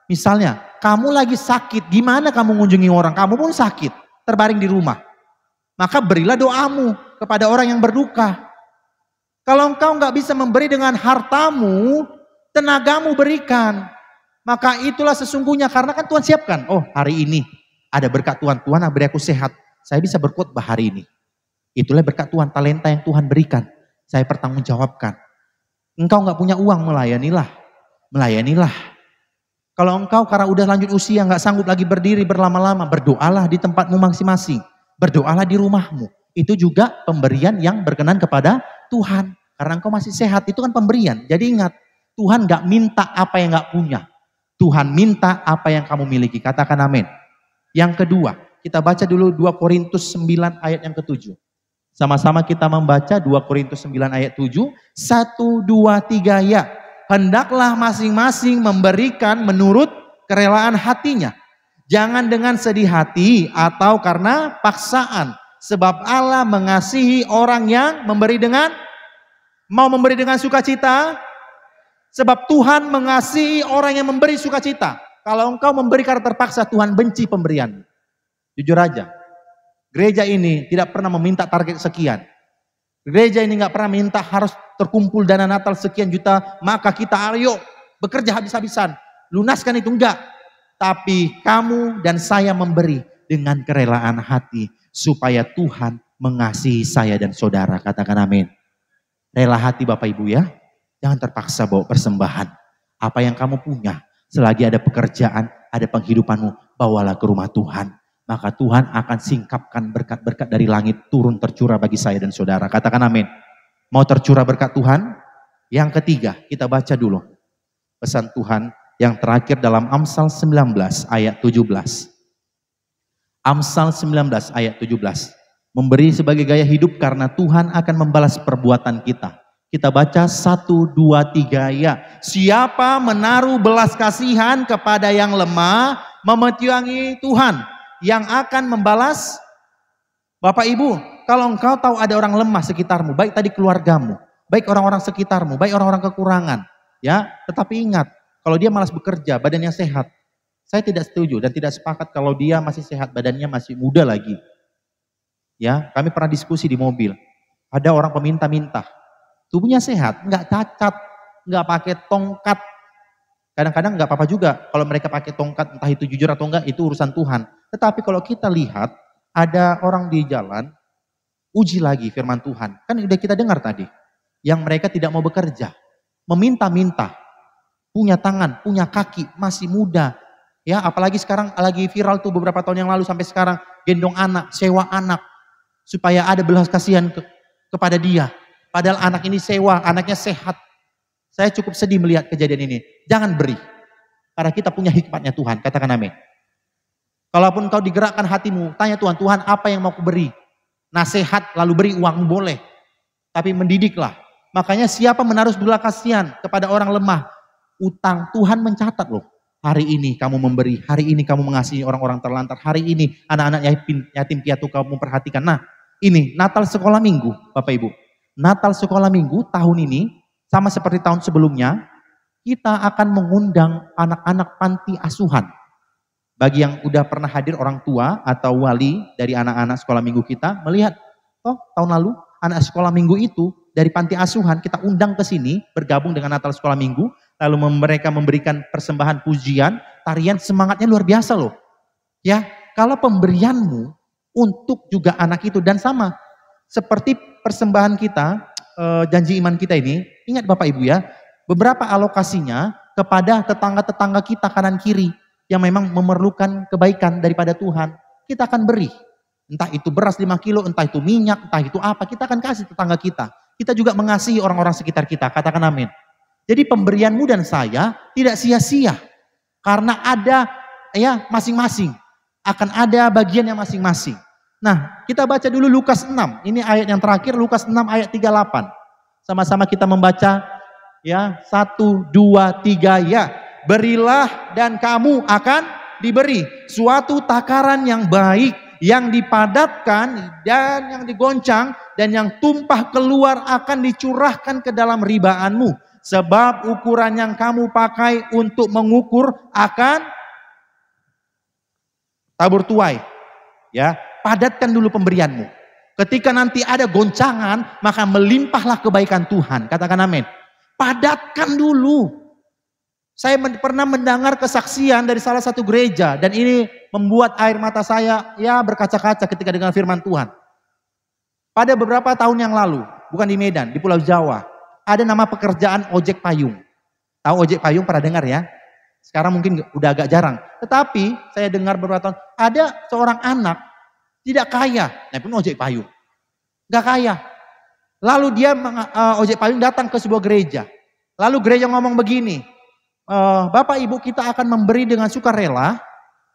Misalnya, kamu lagi sakit, gimana kamu mengunjungi orang? Kamu pun sakit, terbaring di rumah. Maka berilah doamu kepada orang yang berduka. Kalau engkau gak bisa memberi dengan hartamu, tenagamu berikan. Maka itulah sesungguhnya, karena kan Tuhan siapkan. Oh, hari ini ada berkat Tuhan, Tuhan beri aku sehat. Saya bisa berkhotbah hari ini. Itulah berkat Tuhan, talenta yang Tuhan berikan. Saya pertanggungjawabkan. Engkau gak punya uang, melayanilah. Kalau engkau karena udah lanjut usia gak sanggup lagi berdiri berlama-lama, berdoalah di tempatmu masing-masing. Berdoalah di rumahmu. Itu juga pemberian yang berkenan kepada Tuhan. Karena engkau masih sehat, itu kan pemberian. Jadi ingat, Tuhan gak minta apa yang gak punya. Tuhan minta apa yang kamu miliki. Katakan amin. Yang kedua, kita baca dulu 2 Korintus 9 ayat yang ke-7. Sama-sama kita membaca 2 Korintus 9 ayat 7. 1, 2, 3 ya. Hendaklah masing-masing memberikan menurut kerelaan hatinya. Jangan dengan sedih hati atau karena paksaan. Sebab Allah mengasihi orang yang memberi dengan, mau memberi dengan sukacita. Sebab Tuhan mengasihi orang yang memberi sukacita. Kalau engkau memberi karena terpaksa, Tuhan benci pemberian. Jujur aja. Gereja ini tidak pernah meminta target sekian. Gereja ini gak pernah minta harus terkumpul dana Natal sekian juta. Maka kita ayo bekerja habis-habisan. Lunaskan itu, enggak. Tapi kamu dan saya memberi dengan kerelaan hati. Supaya Tuhan mengasihi saya dan saudara. Katakan amin. Rela hati Bapak Ibu ya. Jangan terpaksa bawa persembahan. Apa yang kamu punya. Selagi ada pekerjaan, ada penghidupanmu, bawalah ke rumah Tuhan. Maka Tuhan akan singkapkan berkat-berkat dari langit turun tercurah bagi saya dan saudara. Katakan amin. Mau tercurah berkat Tuhan? Yang ketiga, kita baca dulu. pesan Tuhan yang terakhir dalam Amsal 19 ayat 17. Amsal 19 ayat 17. Memberi sebagai gaya hidup karena Tuhan akan membalas perbuatan kita. Kita baca 1, 2, 3 ya. Siapa menaruh belas kasihan kepada yang lemah, memetuangi Tuhan yang akan membalas. Bapak Ibu, kalau engkau tahu ada orang lemah sekitarmu, baik tadi keluargamu, baik orang-orang sekitarmu, baik orang-orang kekurangan, ya, tetapi ingat, kalau dia malas bekerja, badannya sehat, saya tidak setuju dan tidak sepakat kalau dia masih sehat, badannya masih muda lagi. Ya, kami pernah diskusi di mobil. Ada orang peminta-minta, tubuhnya sehat, nggak cacat, nggak pakai tongkat. Kadang-kadang nggak apa-apa juga kalau mereka pakai tongkat, entah itu jujur atau enggak, itu urusan Tuhan. Tetapi kalau kita lihat ada orang di jalan, uji lagi firman Tuhan. Kan udah kita dengar tadi, yang mereka tidak mau bekerja, meminta-minta, punya tangan, punya kaki, masih muda. Ya, apalagi sekarang lagi viral tuh beberapa tahun yang lalu sampai sekarang, gendong anak, sewa anak, supaya ada belas kasihan kepada dia. Padahal anak ini sewa, anaknya sehat. Saya cukup sedih melihat kejadian ini. Jangan beri. Karena kita punya hikmatnya Tuhan, katakan amin. Kalaupun kau digerakkan hatimu, tanya Tuhan, Tuhan apa yang mau ku beri? Nasihat lalu beri uang boleh. Tapi mendidiklah. Makanya siapa menaruh belas kasihan kepada orang lemah, utang Tuhan mencatat loh. Hari ini kamu memberi, hari ini kamu mengasihi orang-orang terlantar, hari ini anak-anak yatim piatu kamu memperhatikan. Nah, ini Natal sekolah minggu, Bapak Ibu. Natal sekolah minggu tahun ini, sama seperti tahun sebelumnya, kita akan mengundang anak-anak panti asuhan. Bagi yang udah pernah hadir orang tua atau wali dari anak-anak sekolah minggu kita, melihat, oh tahun lalu anak sekolah minggu itu dari panti asuhan kita undang ke sini, bergabung dengan Natal sekolah minggu, lalu mereka memberikan persembahan pujian, tarian, semangatnya luar biasa loh. Ya, kalau pemberianmu untuk juga anak itu, dan sama seperti persembahan kita, janji iman kita ini, ingat Bapak Ibu ya, beberapa alokasinya kepada tetangga-tetangga kita kanan kiri yang memang memerlukan kebaikan daripada Tuhan, kita akan beri. Entah itu beras 5 kilo, entah itu minyak, entah itu apa, kita akan kasih tetangga kita. Kita juga mengasihi orang-orang sekitar kita, katakan amin. Jadi pemberianmu dan saya tidak sia-sia. Karena ada ya masing-masing. Akan ada bagiannya masing-masing. Nah, kita baca dulu Lukas 6. Ini ayat yang terakhir, Lukas 6 ayat 38. Sama-sama kita membaca ya, 1, 2, 3 ya. Berilah dan kamu akan diberi suatu takaran yang baik, yang dipadatkan dan yang digoncang dan yang tumpah keluar akan dicurahkan ke dalam ribaanmu. Sebab ukuran yang kamu pakai untuk mengukur akan tabur tuai. Ya, padatkan dulu pemberianmu. Ketika nanti ada goncangan, maka melimpahlah kebaikan Tuhan. Katakan amin. Padatkan dulu. Saya pernah mendengar kesaksian dari salah satu gereja dan ini membuat air mata saya ya berkaca-kaca ketika dengar firman Tuhan. Pada beberapa tahun yang lalu, bukan di Medan, di Pulau Jawa, ada nama pekerjaan ojek payung. Tahu ojek payung, pernah dengar ya? Sekarang mungkin udah agak jarang. Tetapi saya dengar beberapa tahun, ada seorang anak tidak kaya, nah pun ojek payung. Gak kaya. Lalu dia ojek payung datang ke sebuah gereja. Lalu gereja ngomong begini, Bapak Ibu kita akan memberi dengan sukarela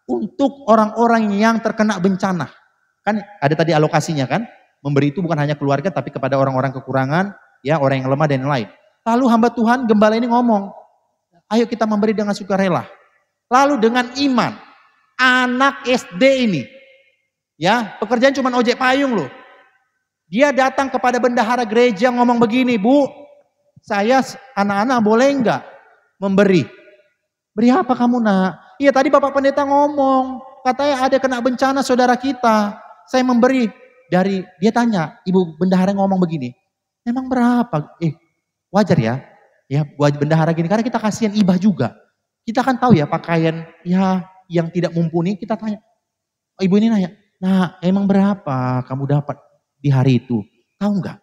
untuk orang-orang yang terkena bencana. Kan ada tadi alokasinya kan? Memberi itu bukan hanya keluarga tapi kepada orang-orang kekurangan, ya orang yang lemah dan lain. Lalu hamba Tuhan gembala ini ngomong, ayo kita memberi dengan sukarela. Lalu dengan iman, anak SD ini, ya pekerjaan cuma ojek payung loh. Dia datang kepada bendahara gereja ngomong begini, Bu, saya anak-anak boleh enggak memberi? Beri apa kamu nak? Iya tadi Bapak Pendeta ngomong, katanya ada kena bencana saudara kita, saya memberi. Dari dia tanya, Ibu bendahara ngomong begini, memang berapa? Wajar ya, ya buat bendahara gini karena kita kasihan ibah juga. Kita kan tahu ya pakaian ya yang tidak mumpuni, kita tanya. Ibu ini nanya, nah emang berapa kamu dapat di hari itu? Tahu nggak?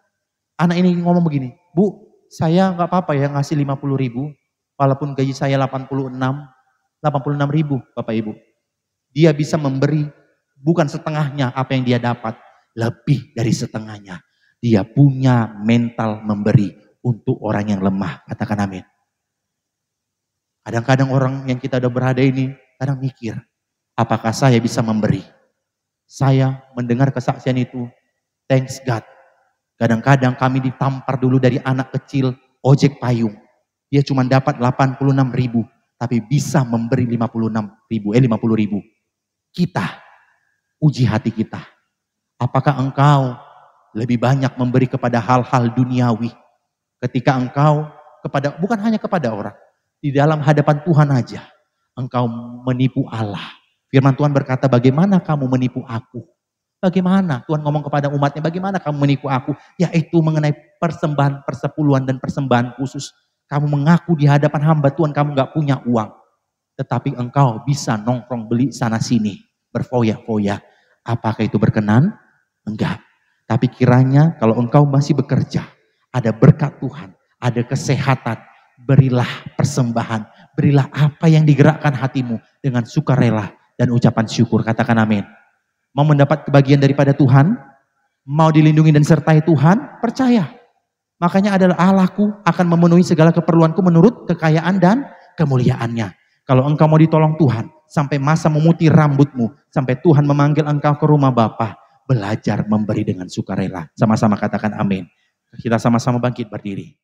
Anak ini ngomong begini, Bu, saya nggak apa-apa ya ngasih 50.000, walaupun gaji saya 86.000 Bapak Ibu. Dia bisa memberi bukan setengahnya apa yang dia dapat, lebih dari setengahnya. Dia punya mental memberi untuk orang yang lemah. Katakan amin. Kadang-kadang orang yang kita udah berada ini kadang mikir, apakah saya bisa memberi? Saya mendengar kesaksian itu, thanks God. Kadang-kadang kami ditampar dulu dari anak kecil, ojek payung. Dia cuma dapat 86.000, tapi bisa memberi 50.000. Kita, uji hati kita. Apakah engkau lebih banyak memberi kepada hal-hal duniawi? Ketika engkau bukan hanya kepada orang, di dalam hadapan Tuhan aja, engkau menipu Allah. Firman Tuhan berkata, bagaimana kamu menipu aku? Bagaimana? Tuhan ngomong kepada umatnya, bagaimana kamu menipu aku? Yaitu mengenai persembahan persepuluhan dan persembahan khusus. Kamu mengaku di hadapan hamba Tuhan, kamu gak punya uang. Tetapi engkau bisa nongkrong beli sana sini, berfoya-foya. Apakah itu berkenan? Enggak. Tapi kiranya kalau engkau masih bekerja, ada berkat Tuhan, ada kesehatan, berilah persembahan, berilah apa yang digerakkan hatimu dengan sukarela dan ucapan syukur. Katakan amin. Mau mendapat kebahagiaan daripada Tuhan, mau dilindungi dan sertai Tuhan, percaya. Makanya adalah Allahku akan memenuhi segala keperluanku menurut kekayaan dan kemuliaannya. Kalau engkau mau ditolong Tuhan, sampai masa memutih rambutmu, sampai Tuhan memanggil engkau ke rumah Bapa, belajar memberi dengan sukarela. Sama-sama katakan amin. Kita sama-sama bangkit berdiri.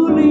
Mulia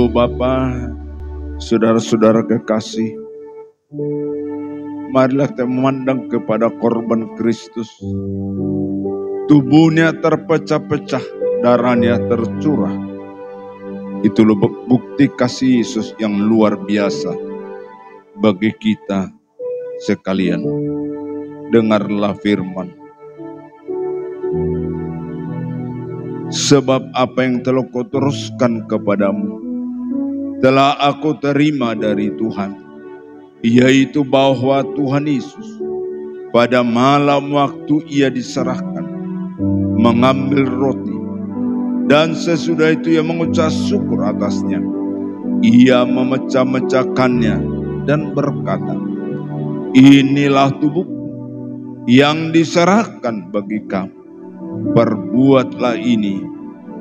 Ibu Bapa, saudara-saudara kekasih, marilah kita memandang kepada korban Kristus. Tubuhnya terpecah-pecah, darahnya tercurah. Itulah bukti kasih Yesus yang luar biasa bagi kita sekalian. Dengarlah firman. Sebab apa yang telah kau teruskan kepadamu, telah aku terima dari Tuhan, yaitu bahwa Tuhan Yesus pada malam waktu ia diserahkan, mengambil roti, dan sesudah itu ia mengucap syukur atasnya. Ia memecah-mecahkannya dan berkata, inilah tubuhku yang diserahkan bagi kamu. Perbuatlah ini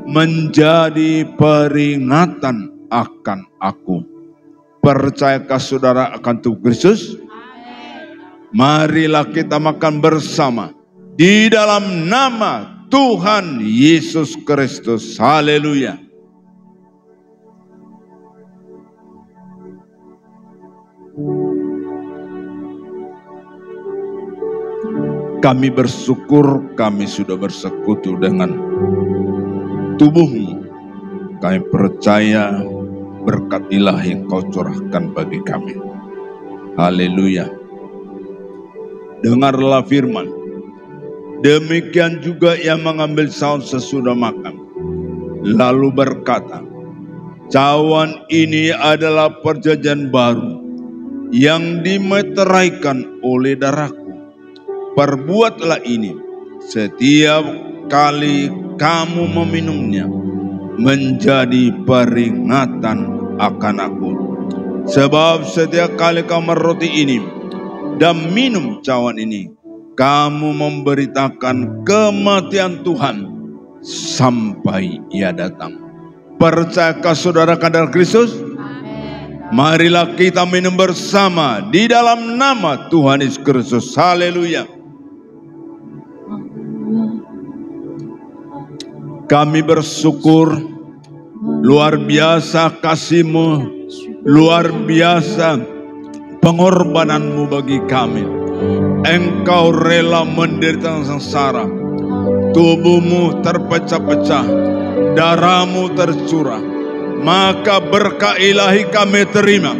menjadi peringatan akan aku. Percayakah saudara akan tubuh Kristus? Marilah kita makan bersama di dalam nama Tuhan Yesus Kristus. Haleluya. Kami bersyukur kami sudah bersekutu dengan tubuh-Mu. Kami percaya berkat ilahi yang Kau curahkan bagi kami. Haleluya. Dengarlah firman. Demikian juga ia mengambil cawan sesudah makan, lalu berkata, cawan ini adalah perjanjian baru yang dimeteraikan oleh darahku. Perbuatlah ini setiap kali kamu meminumnya menjadi peringatan akan aku. Sebab setiap kali kamu meroti ini dan minum cawan ini, kamu memberitakan kematian Tuhan sampai ia datang. Percayakah saudara kadar Kristus? Marilah kita minum bersama di dalam nama Tuhan Yesus Kristus. Haleluya. Kami bersyukur, luar biasa kasih-Mu, luar biasa pengorbanan-Mu bagi kami. Engkau rela menderita sengsara, tubuh-Mu terpecah-pecah, darah-Mu tercurah, maka berkah ilahi kami terima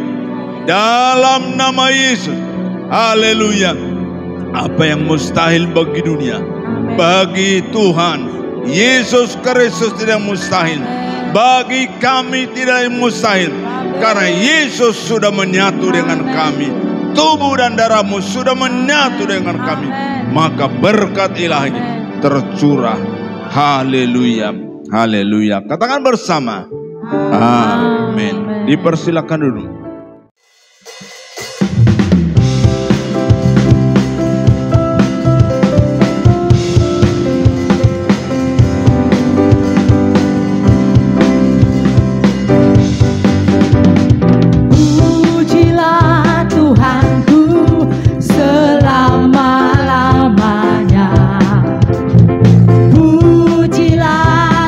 dalam nama Yesus. Haleluya. Apa yang mustahil bagi dunia, bagi Tuhan Yesus Kristus tidak mustahil. Bagi kami tidak mustahil, karena Yesus sudah menyatu dengan kami. Tubuh dan darah-Mu sudah menyatu dengan kami, maka berkat ilahi tercurah. Haleluya, haleluya. Katakan bersama, amin. Dipersilakan dulu.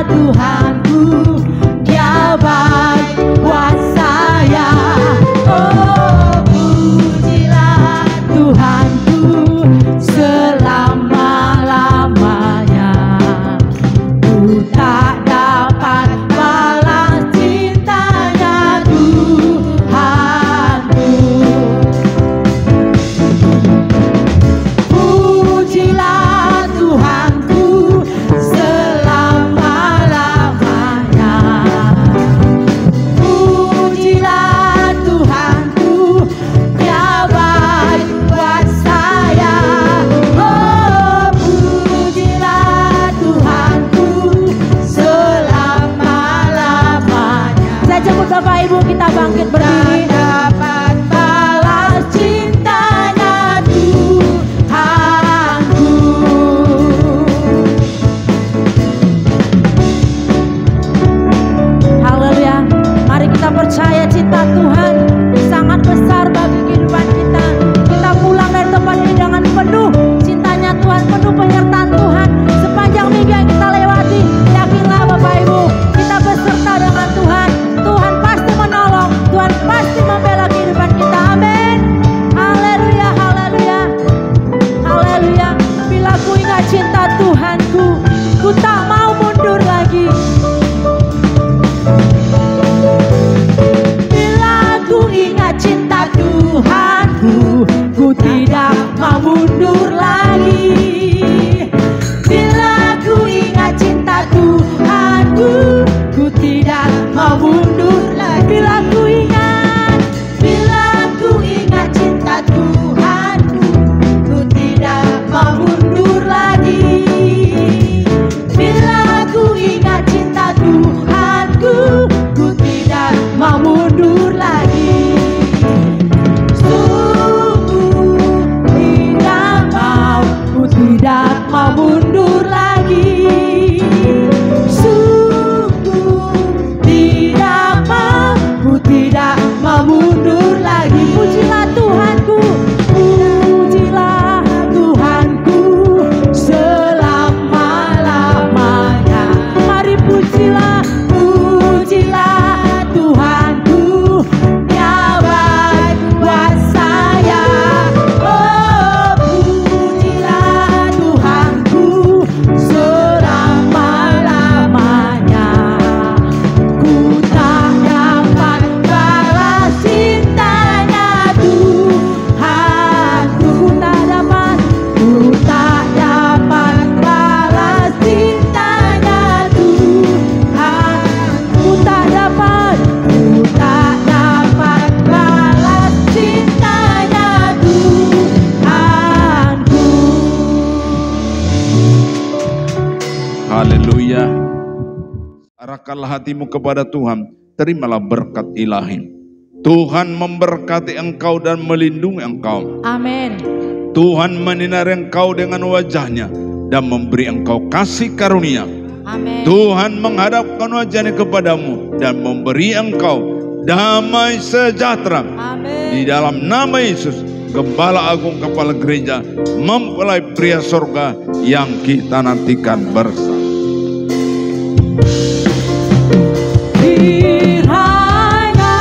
Tuhanku, Dia baik buat saya. Arahkanlah hatimu kepada Tuhan, terimalah berkat ilahi. Tuhan memberkati engkau dan melindungi engkau. Amin. Tuhan menyinari engkau dengan wajahnya dan memberi engkau kasih karunia. Amin. Tuhan menghadapkan wajahnya kepadamu dan memberi engkau damai sejahtera. Amin. Di dalam nama Yesus, Gembala Agung Kepala Gereja mempelai pria surga yang kita nantikan bersama. Kiranya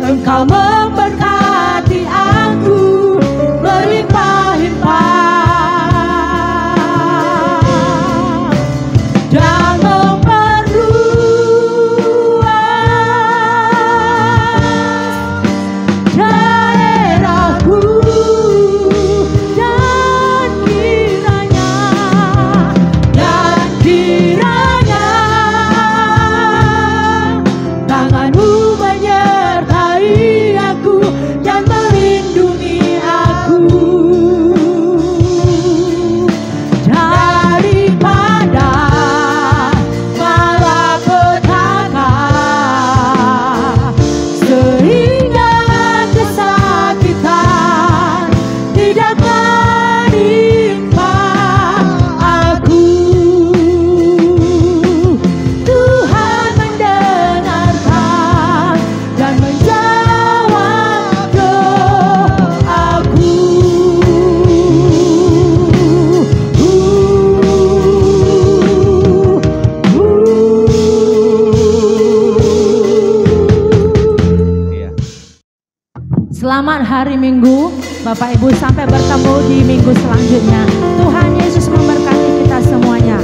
Engkau memberkati aku berlimpah-limpah dan memperluas daerahku, dan kiranya tanganmu menyertai aku dan melindungi aku daripada malapetaka, sehingga kesakitan tidak menimpa aku. Tuhan mendengarkan dan menjawab doaku. Selamat hari Minggu, Bapak Ibu, sampai bertemu di minggu selanjutnya. Tuhan Yesus memberkati kita semuanya.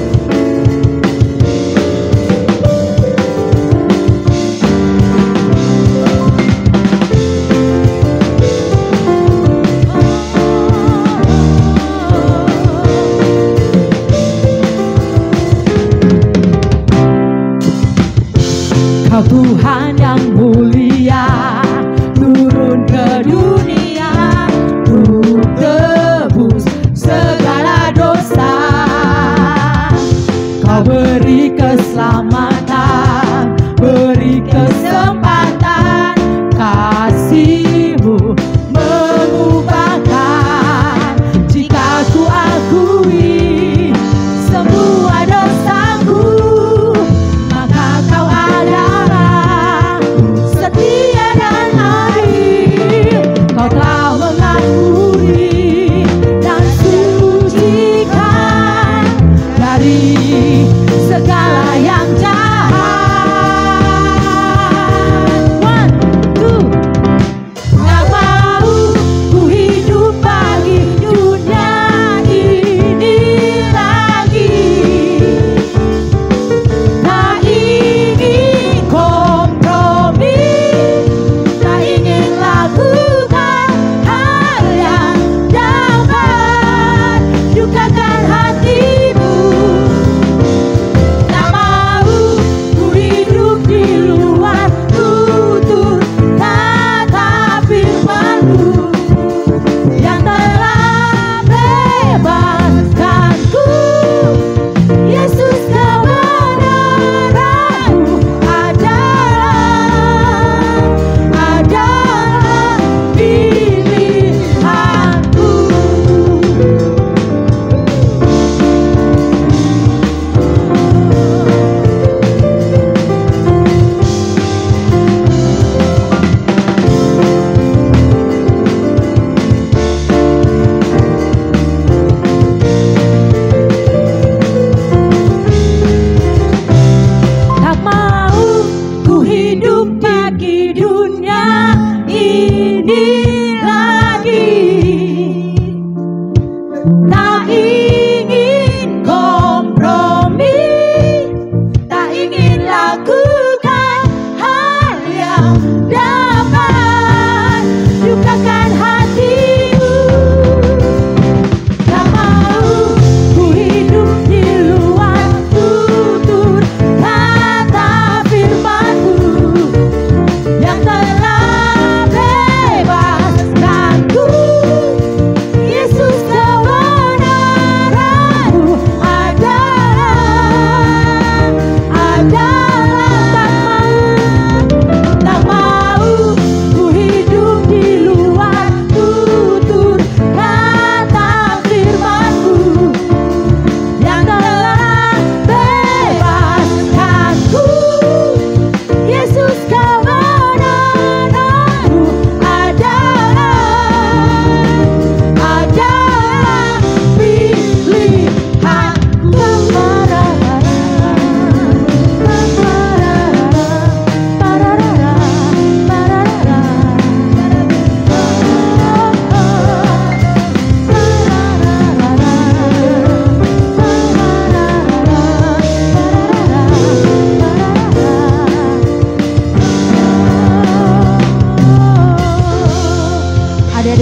Kau Tuhan yang mulia, turun ke dunia untuk tebus segala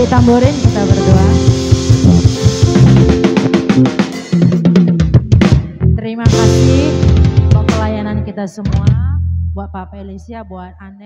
tamborin, kita berdoa. Terima kasih buat pelayanan kita semua, buat Pak Felicia, buat Anda.